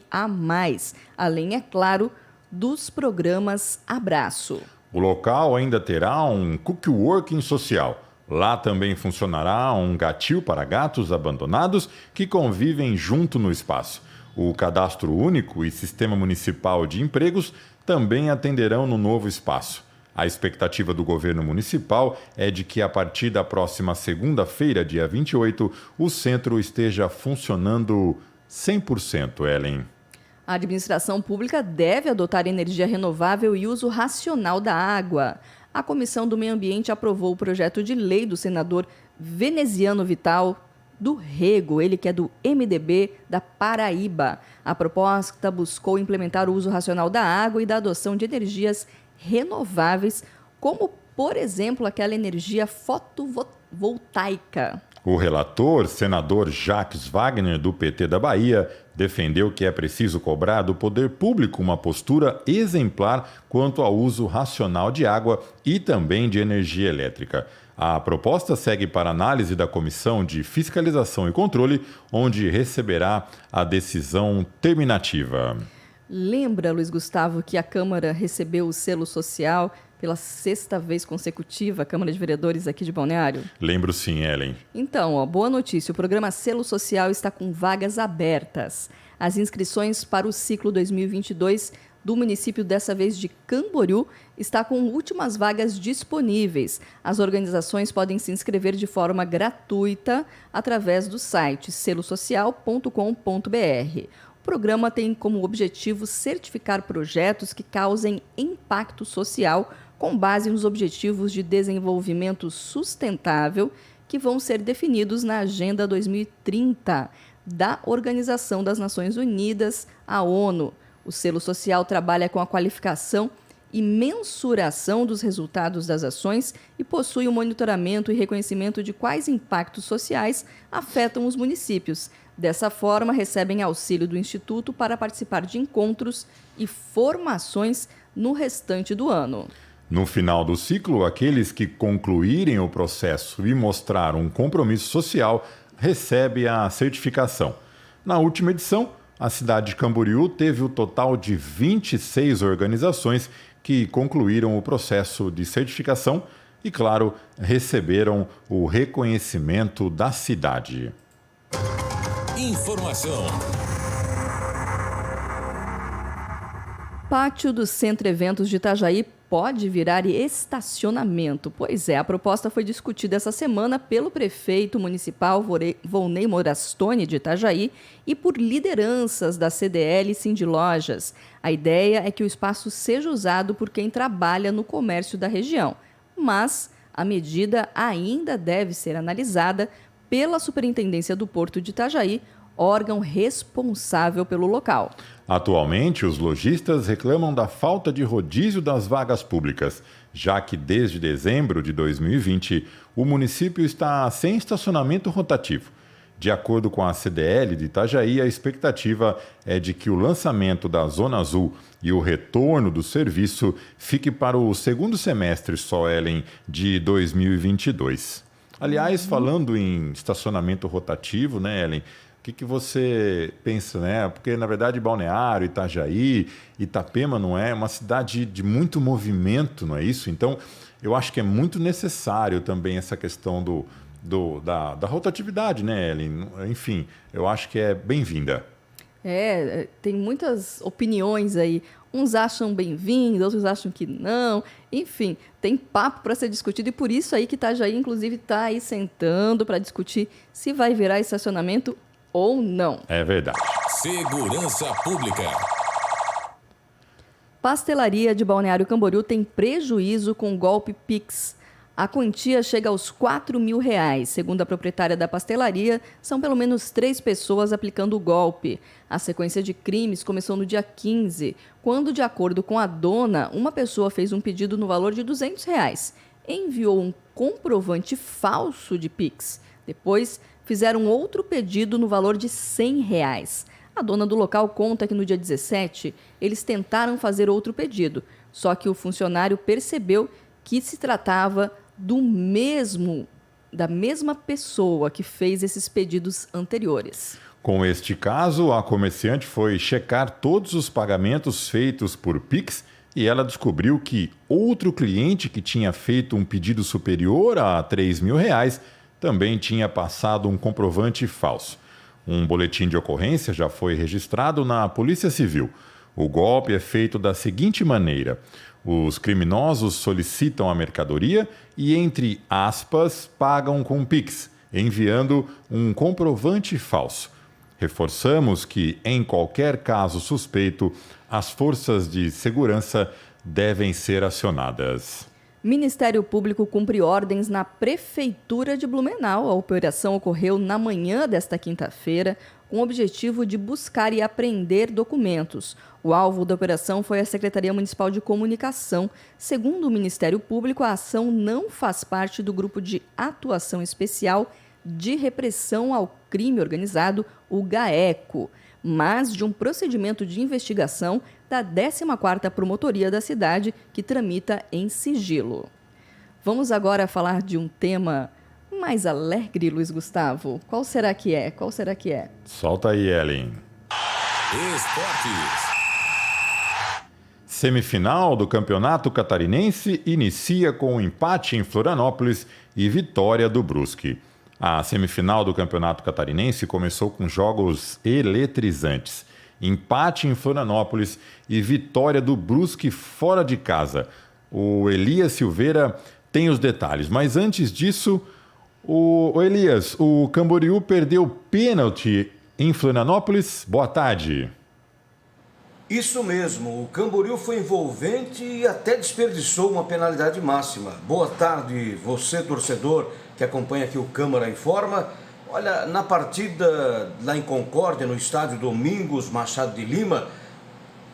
além, é claro, dos programas Abraço. O local ainda terá um cookworking social. Lá também funcionará um gatil para gatos abandonados que convivem junto no espaço. O Cadastro Único e Sistema Municipal de Empregos também atenderão no novo espaço. A expectativa do governo municipal é de que, a partir da próxima segunda-feira, dia 28, o centro esteja funcionando 100%, Ellen. A administração pública deve adotar energia renovável e uso racional da água. A Comissão do Meio Ambiente aprovou o projeto de lei do senador Veneziano Vital do Rego, ele que é do MDB da Paraíba. A proposta buscou implementar o uso racional da água e da adoção de energias renováveis, como, por exemplo, aquela energia fotovoltaica. O relator, senador Jacques Wagner, do PT da Bahia, defendeu que é preciso cobrar do poder público uma postura exemplar quanto ao uso racional de água e também de energia elétrica. A proposta segue para análise da Comissão de Fiscalização e Controle, onde receberá a decisão terminativa. Lembra, Luiz Gustavo, que a Câmara recebeu o selo social pela 6ª vez consecutiva, a Câmara de Vereadores aqui de Balneário? Lembro sim, Ellen. Então, boa notícia, o programa Selo Social está com vagas abertas. As inscrições para o ciclo 2022 do município, dessa vez de Camboriú, está com últimas vagas disponíveis. As organizações podem se inscrever de forma gratuita através do site selosocial.com.br. O programa tem como objetivo certificar projetos que causem impacto social com base nos Objetivos de Desenvolvimento Sustentável, que vão ser definidos na Agenda 2030 da Organização das Nações Unidas, a ONU. O selo social trabalha com a qualificação e mensuração dos resultados das ações e possui o monitoramento e reconhecimento de quais impactos sociais afetam os municípios. Dessa forma, recebem auxílio do Instituto para participar de encontros e formações no restante do ano. No final do ciclo, aqueles que concluírem o processo e mostrar um compromisso social recebem a certificação. Na última edição, a cidade de Camboriú teve o total de 26 organizações que concluíram o processo de certificação e, claro, receberam o reconhecimento da cidade. Informação. Pátio do Centro Eventos de Itajaí pode virar estacionamento. Pois é, a proposta foi discutida essa semana pelo prefeito municipal Volney Morastone de Itajaí e por lideranças da CDL e Sindilojas. A ideia é que o espaço seja usado por quem trabalha no comércio da região, mas a medida ainda deve ser analisada pela Superintendência do Porto de Itajaí, órgão responsável pelo local. Atualmente, os lojistas reclamam da falta de rodízio das vagas públicas, já que desde dezembro de 2020 o município está sem estacionamento rotativo. De acordo com a CDL de Itajaí, a expectativa é de que o lançamento da Zona Azul e o retorno do serviço fique para o segundo semestre, só, Ellen, de 2022. Aliás, falando em estacionamento rotativo, né, Ellen? O que você pensa, né? Porque, na verdade, Balneário, Itajaí, Itapema não é uma cidade de muito movimento, não é isso? Então, eu acho que é muito necessário também essa questão da rotatividade, né, Ellen? Enfim, eu acho que é bem-vinda. Tem muitas opiniões aí. Uns acham bem-vindo, outros acham que não. Enfim, tem papo para ser discutido e por isso aí que Itajaí, inclusive, está aí sentando para discutir se vai virar estacionamento ou não. É verdade. Segurança Pública. Pastelaria de Balneário Camboriú tem prejuízo com golpe Pix. A quantia chega aos R$4.000. Segundo a proprietária da pastelaria, são pelo menos 3 pessoas aplicando o golpe. A sequência de crimes começou no dia 15, quando, de acordo com a dona, uma pessoa fez um pedido no valor de R$200. Enviou um comprovante falso de Pix. Depois, fizeram outro pedido no valor de R$100. A dona do local conta que no dia 17, eles tentaram fazer outro pedido, só que o funcionário percebeu que se tratava da mesma pessoa que fez esses pedidos anteriores. Com este caso, a comerciante foi checar todos os pagamentos feitos por Pix e ela descobriu que outro cliente que tinha feito um pedido superior a R$3.000 também tinha passado um comprovante falso. Um boletim de ocorrência já foi registrado na Polícia Civil. O golpe é feito da seguinte maneira: os criminosos solicitam a mercadoria e, entre aspas, pagam com Pix, enviando um comprovante falso. Reforçamos que, em qualquer caso suspeito, as forças de segurança devem ser acionadas. Ministério Público cumpre ordens na Prefeitura de Blumenau. A operação ocorreu na manhã desta quinta-feira, com o objetivo de buscar e apreender documentos. O alvo da operação foi a Secretaria Municipal de Comunicação. Segundo o Ministério Público, a ação não faz parte do Grupo de Atuação Especial de Repressão ao Crime Organizado, o GAECO, mas de um procedimento de investigação da 14ª Promotoria da cidade, que tramita em sigilo. Vamos agora falar de um tema mais alegre, Luiz Gustavo. Qual será que é? Solta aí, Ellen. Esportes. Semifinal do Campeonato Catarinense inicia com um empate em Florianópolis e vitória do Brusque. A semifinal do Campeonato Catarinense começou com jogos eletrizantes. Empate em Florianópolis e vitória do Brusque fora de casa. O Elias Silveira tem os detalhes, mas antes disso, o Elias, o Camboriú perdeu pênalti em Florianópolis. Boa tarde. Isso mesmo, o Camboriú foi envolvente e até desperdiçou uma penalidade máxima. Boa tarde, você torcedor que acompanha aqui o Câmara Informa. Olha, na partida lá em Concórdia, no estádio Domingos Machado de Lima,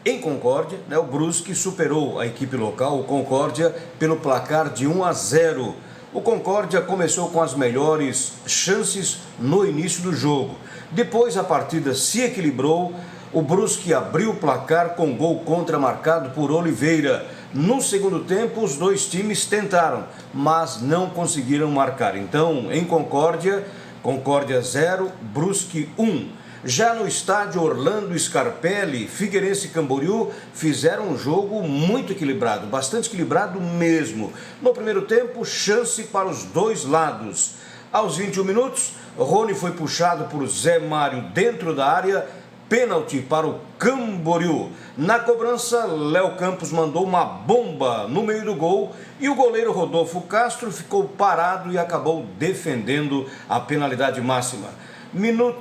em Concórdia, o Brusque superou a equipe local, o Concórdia, pelo placar de 1-0. O Concórdia começou com as melhores chances no início do jogo. Depois a partida se equilibrou, o Brusque abriu o placar com gol contra marcado por Oliveira. No segundo tempo, os dois times tentaram, mas não conseguiram marcar. Então, em Concórdia 0, Brusque 1. Já no estádio Orlando Scarpelli, Figueirense e Camboriú fizeram um jogo muito equilibrado, bastante equilibrado mesmo. No primeiro tempo, chance para os dois lados. Aos 21 minutos, Rony foi puxado por Zé Mário dentro da área, pênalti para o Camboriú. Na cobrança, Léo Campos mandou uma bomba no meio do gol e o goleiro Rodolfo Castro ficou parado e acabou defendendo a penalidade máxima.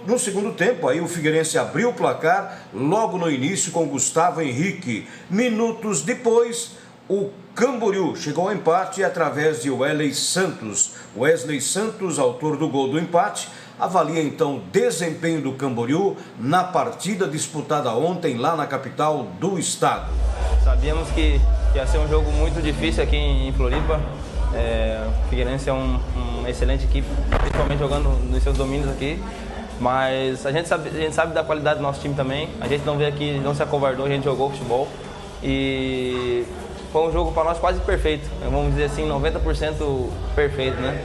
No segundo tempo, aí o Figueirense abriu o placar logo no início com Gustavo Henrique. Minutos depois, o Camboriú chegou ao empate através de Wesley Santos. Wesley Santos, autor do gol do empate, avalia então o desempenho do Camboriú na partida disputada ontem lá na capital do estado. Sabíamos que ia ser um jogo muito difícil aqui em Floripa. O Figueirense é uma excelente equipe, principalmente jogando nos seus domínios aqui. Mas a gente sabe da qualidade do nosso time também. A gente não veio aqui, não se acovardou, a gente jogou futebol. E foi um jogo para nós quase perfeito. Vamos dizer assim, 90% perfeito, né?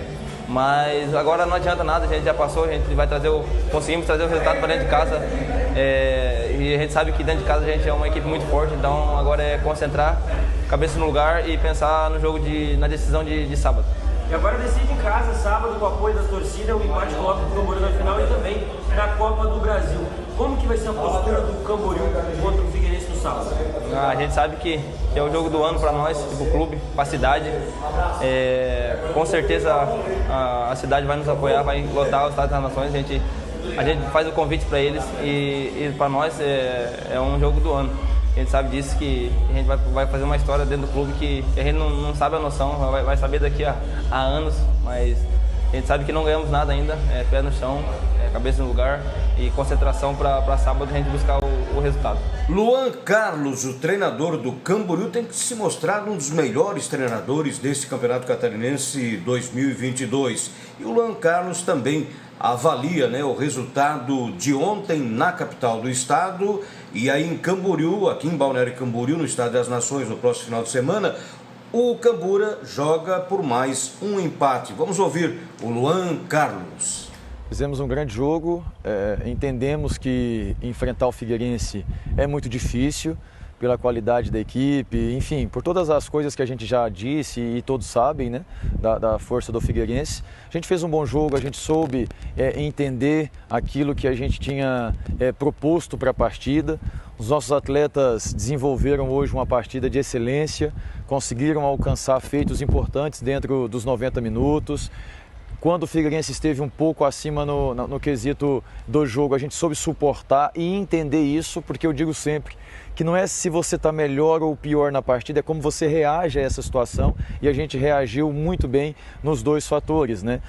Mas agora não adianta nada, a gente já passou, a gente vai conseguimos trazer o resultado para dentro de casa. E a gente sabe que dentro de casa a gente é uma equipe muito forte, então agora é concentrar, cabeça no lugar e pensar no jogo na decisão de sábado. E agora decide em casa, sábado, com o apoio da torcida, o empate coloca o Camboriú na final e também na Copa do Brasil. Como que vai ser a postura do Camboriú contra o Figueirense no sábado? A gente sabe que é o jogo do ano para nós, para o clube, para a cidade. Com certeza a cidade vai nos apoiar, vai lotar o Estádio das Nações. A gente faz o convite para eles e para nós é um jogo do ano. A gente sabe disso, que a gente vai fazer uma história dentro do clube que a gente não sabe a noção, vai saber daqui a anos, mas a gente sabe que não ganhamos nada ainda, pé no chão, cabeça no lugar e concentração para sábado a gente buscar o resultado. Luan Carlos, o treinador do Camboriú, tem que se mostrar um dos melhores treinadores desse Campeonato Catarinense 2022. E o Luan Carlos também avalia, o resultado de ontem na capital do estado e aí em Camboriú, aqui em Balneário Camboriú, no Estádio das Nações, no próximo final de semana, o Cambura joga por mais um empate. Vamos ouvir o Luan Carlos. Fizemos um grande jogo, entendemos que enfrentar o Figueirense é muito difícil, pela qualidade da equipe, enfim, por todas as coisas que a gente já disse e todos sabem, né, da força do Figueirense. A gente fez um bom jogo, a gente soube entender aquilo que a gente tinha proposto para a partida. Os nossos atletas desenvolveram hoje uma partida de excelência, conseguiram alcançar feitos importantes dentro dos 90 minutos. Quando o Figueirense esteve um pouco acima no quesito do jogo, a gente soube suportar e entender isso, porque eu digo sempre que não é se você está melhor ou pior na partida, é como você reage a essa situação, e a gente reagiu muito bem nos dois fatores, né?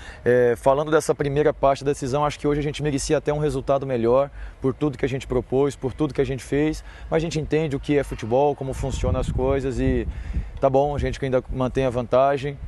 Falando dessa primeira parte da decisão, acho que hoje a gente merecia até um resultado melhor por tudo que a gente propôs, por tudo que a gente fez, mas a gente entende o que é futebol, como funcionam as coisas e tá bom, a gente que ainda mantém a vantagem.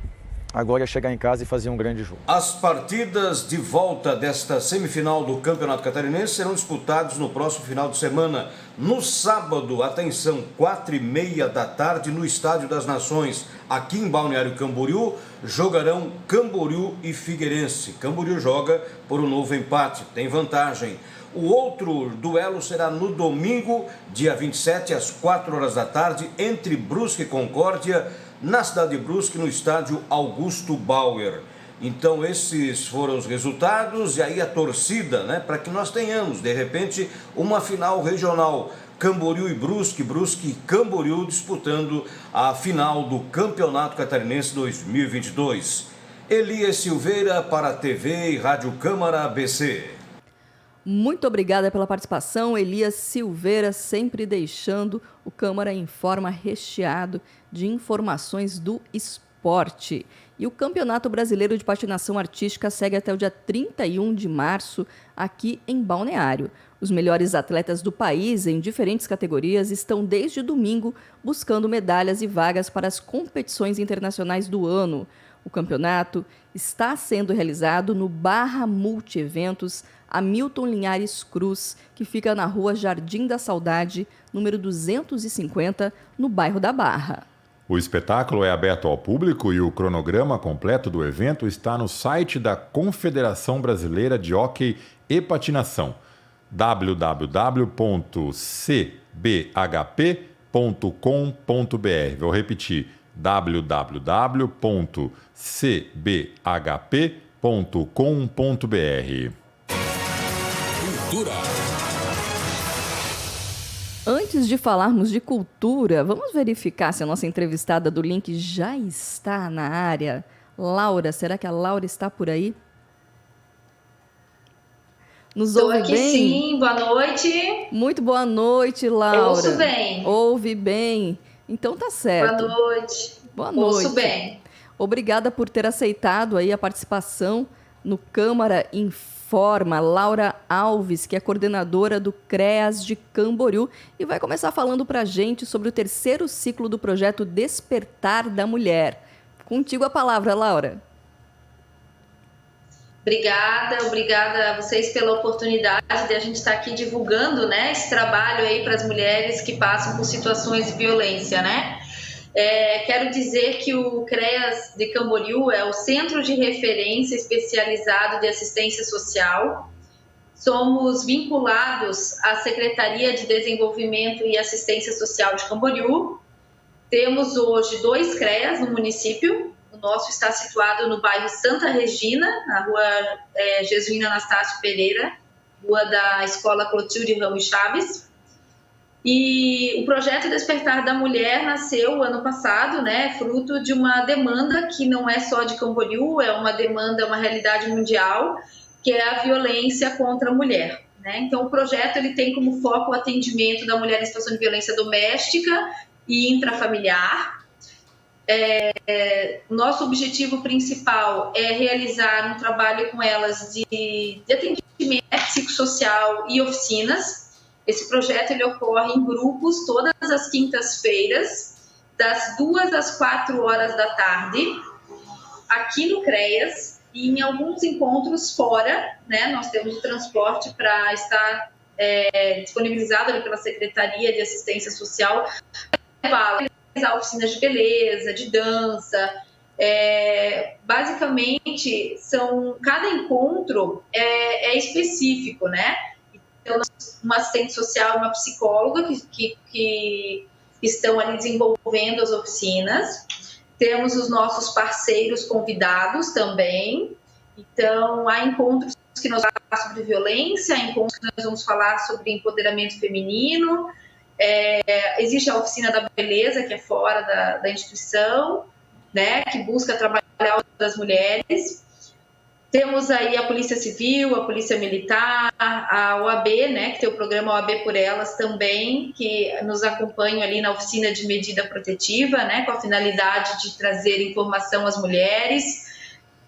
Agora é chegar em casa e fazer um grande jogo. As partidas de volta desta semifinal do Campeonato Catarinense serão disputadas no próximo final de semana. No sábado, atenção, 4h30 da tarde, no Estádio das Nações, aqui em Balneário Camboriú, jogarão Camboriú e Figueirense. Camboriú joga por um novo empate, tem vantagem. O outro duelo será no domingo, dia 27, às 4h da tarde, entre Brusque e Concórdia, na cidade de Brusque, no estádio Augusto Bauer. Então esses foram os resultados e aí a torcida, para que nós tenhamos, de repente, uma final regional. Camboriú e Brusque, Brusque e Camboriú disputando a final do Campeonato Catarinense 2022. Elias Silveira para a TV e Rádio Câmara ABC. Muito obrigada pela participação, Elias Silveira, sempre deixando o Câmara em forma recheado de informações do esporte. E o Campeonato Brasileiro de Patinação Artística segue até o dia 31 de março aqui em Balneário. Os melhores atletas do país em diferentes categorias estão desde domingo buscando medalhas e vagas para as competições internacionais do ano. O campeonato está sendo realizado no Barra Multieventos Hamilton Linhares Cruz, que fica na rua Jardim da Saudade, número 250, no bairro da Barra. O espetáculo é aberto ao público e o cronograma completo do evento está no site da Confederação Brasileira de Hóquei e Patinação, www.cbhp.com.br. Vou repetir, www.cbhp.com.br. Cultura. Antes de falarmos de cultura, vamos verificar se a nossa entrevistada do Link já está na área. Laura, será que a Laura está por aí? Nos ouve bem? Estou aqui sim, boa noite. Muito boa noite, Laura. Ouço bem. Ouve bem. Então tá certo. Boa noite. Boa noite. Ouço bem. Obrigada por ter aceitado aí a participação no Câmara Informa. Informa, Laura Alves, que é coordenadora do CREAS de Camboriú, e vai começar falando para a gente sobre o terceiro ciclo do projeto Despertar da Mulher. Contigo a palavra, Laura. Obrigada a vocês pela oportunidade de a gente estar aqui divulgando, né, esse trabalho aí para as mulheres que passam por situações de violência, né? Quero dizer que o CREAS de Camboriú é o Centro de Referência Especializado de Assistência Social. Somos vinculados à Secretaria de Desenvolvimento e Assistência Social de Camboriú. Temos hoje 2 CREAS no município. O nosso está situado no bairro Santa Regina, na rua Jesuíno Anastácio Pereira, rua da Escola Clotilde Ramos Chaves. E o projeto Despertar da Mulher nasceu ano passado, né, fruto de uma demanda que não é só de Camboriú, é uma demanda, uma realidade mundial, que é a violência contra a mulher, né? Então, o projeto ele tem como foco o atendimento da mulher em situação de violência doméstica e intrafamiliar. Nosso objetivo principal é realizar um trabalho com elas de atendimento psicossocial e oficinas. Esse projeto ele ocorre em grupos todas as quintas-feiras, das 2 às 4 horas da tarde, aqui no CREAS, e em alguns encontros fora, né? Nós temos o transporte para estar disponibilizado ali pela Secretaria de Assistência Social, oficinas de beleza, de dança. Basicamente, cada encontro é específico, né? Então, uma assistente social e uma psicóloga que estão ali desenvolvendo as oficinas. Temos os nossos parceiros convidados também. Então, há encontros que nós vamos falar sobre violência, há encontros que nós vamos falar sobre empoderamento feminino. Existe a oficina da beleza, que é fora da instituição, né, que busca trabalhar das mulheres. Temos aí a Polícia Civil, a Polícia Militar, a OAB, né, que tem o programa OAB por Elas também, que nos acompanham ali na oficina de medida protetiva, né, com a finalidade de trazer informação às mulheres.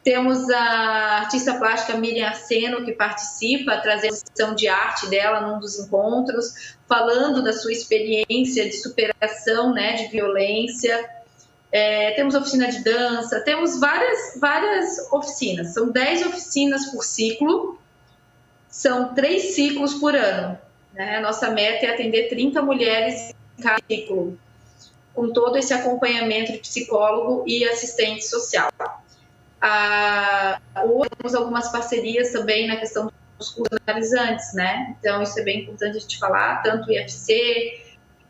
Temos a artista plástica Miriam Arseno, que participa, trazendo a exposição de arte dela num dos encontros, falando da sua experiência de superação, né, de violência. Temos oficina de dança, temos várias oficinas. São 10 oficinas por ciclo, são 3 ciclos por ano, né? A nossa meta é atender 30 mulheres em cada ciclo, com todo esse acompanhamento de psicólogo e assistente social. Hoje temos algumas parcerias também na questão dos cursos analisantes, né? Então, isso é bem importante a gente falar, tanto o IFC,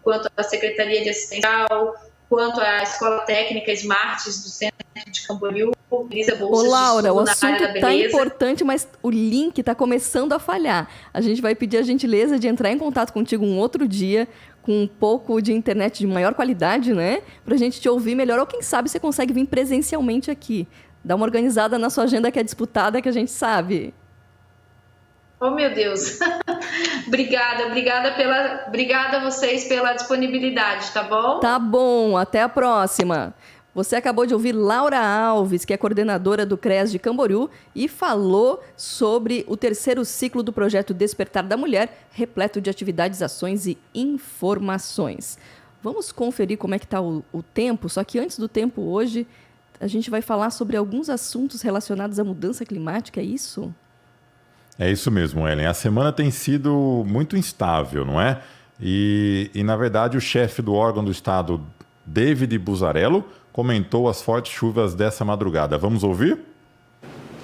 quanto a Secretaria de Assistência Social, quanto a Escola Técnica Smarts do Centro de Camboriú. Ô, Laura, o assunto está importante, mas o link está começando a falhar. A gente vai pedir a gentileza de entrar em contato contigo um outro dia, com um pouco de internet de maior qualidade, né? Para a gente te ouvir melhor, ou quem sabe você consegue vir presencialmente aqui. Dá uma organizada na sua agenda que é disputada, que a gente sabe. Oh, meu Deus. Obrigada a vocês pela disponibilidade, tá bom? Tá bom, até a próxima. Você acabou de ouvir Laura Alves, que é coordenadora do CREAS de Camboriú, e falou sobre o terceiro ciclo do projeto Despertar da Mulher, repleto de atividades, ações e informações. Vamos conferir como é que está o tempo, só que antes do tempo hoje, a gente vai falar sobre alguns assuntos relacionados à mudança climática, é isso? É isso mesmo, Ellen. A semana tem sido muito instável, não é? E na verdade, o chefe do órgão do Estado, David Buzzarello, comentou as fortes chuvas dessa madrugada. Vamos ouvir?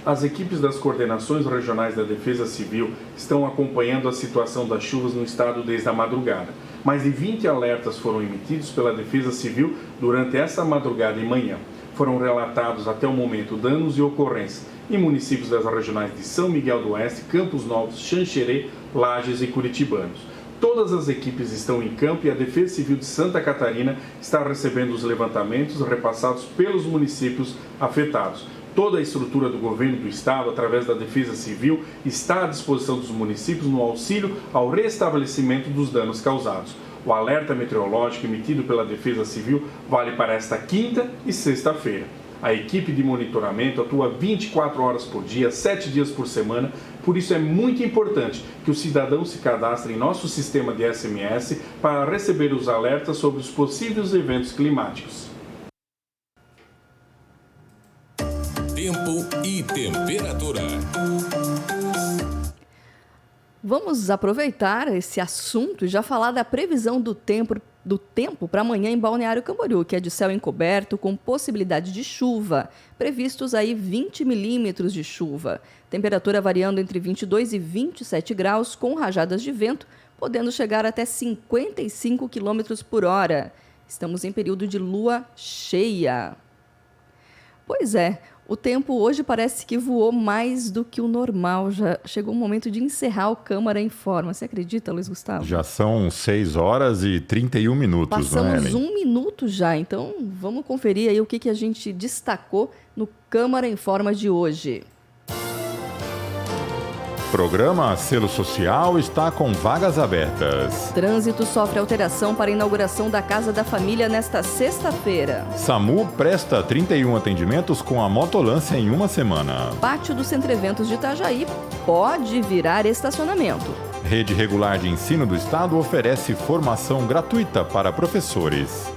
As equipes das coordenações regionais da Defesa Civil estão acompanhando a situação das chuvas no estado desde a madrugada. Mais de 20 alertas foram emitidos pela Defesa Civil durante essa madrugada e manhã. Foram relatados até o momento danos e ocorrências em municípios das regionais de São Miguel do Oeste, Campos Novos, Xanxerê, Lages e Curitibanos. Todas as equipes estão em campo e a Defesa Civil de Santa Catarina está recebendo os levantamentos repassados pelos municípios afetados. Toda a estrutura do governo do estado, através da Defesa Civil, está à disposição dos municípios no auxílio ao restabelecimento dos danos causados. O alerta meteorológico emitido pela Defesa Civil vale para esta quinta e sexta-feira. A equipe de monitoramento atua 24 horas por dia, 7 dias por semana. Por isso é muito importante que o cidadão se cadastre em nosso sistema de SMS para receber os alertas sobre os possíveis eventos climáticos. Tempo e temperatura. Vamos aproveitar esse assunto e já falar da previsão do tempo para amanhã em Balneário Camboriú, que é de céu encoberto com possibilidade de chuva. Previstos aí 20 milímetros de chuva. Temperatura variando entre 22 e 27 graus, com rajadas de vento, podendo chegar até 55 quilômetros por hora. Estamos em período de lua cheia. Pois é, o tempo hoje parece que voou mais do que o normal. Já chegou o momento de encerrar o Câmara em Forma. Você acredita, Luiz Gustavo? Já são 6 horas e 31 minutos, Passamos né, 1 minuto já, então vamos conferir aí o que a gente destacou no Câmara em Forma de hoje. Programa Selo Social está com vagas abertas. Trânsito sofre alteração para a inauguração da Casa da Família nesta sexta-feira. SAMU presta 31 atendimentos com a motolância em uma semana. Pátio do Centro Eventos de Itajaí pode virar estacionamento. Rede Regular de Ensino do Estado oferece formação gratuita para professores.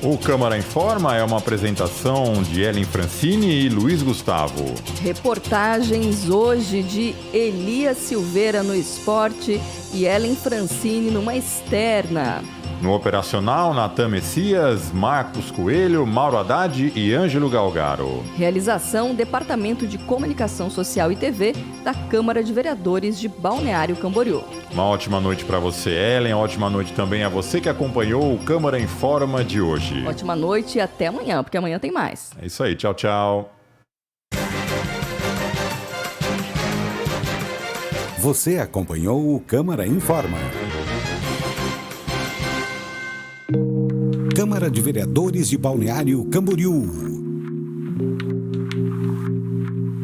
O Câmara em Forma é uma apresentação de Ellen Francini e Luiz Gustavo. Reportagens hoje de Elias Silveira no esporte e Ellen Francini numa externa. No operacional, Natan Messias, Marcos Coelho, Mauro Haddad e Ângelo Galgaro. Realização Departamento de Comunicação Social e TV da Câmara de Vereadores de Balneário Camboriú. Uma ótima noite para você, Ellen. Ótima noite também a você que acompanhou o Câmara em Forma de hoje. Ótima noite e até amanhã, porque amanhã tem mais. É isso aí. Tchau, tchau. Você acompanhou o Câmara em Forma. Câmara de Vereadores de Balneário Camboriú.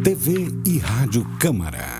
TV e Rádio Câmara.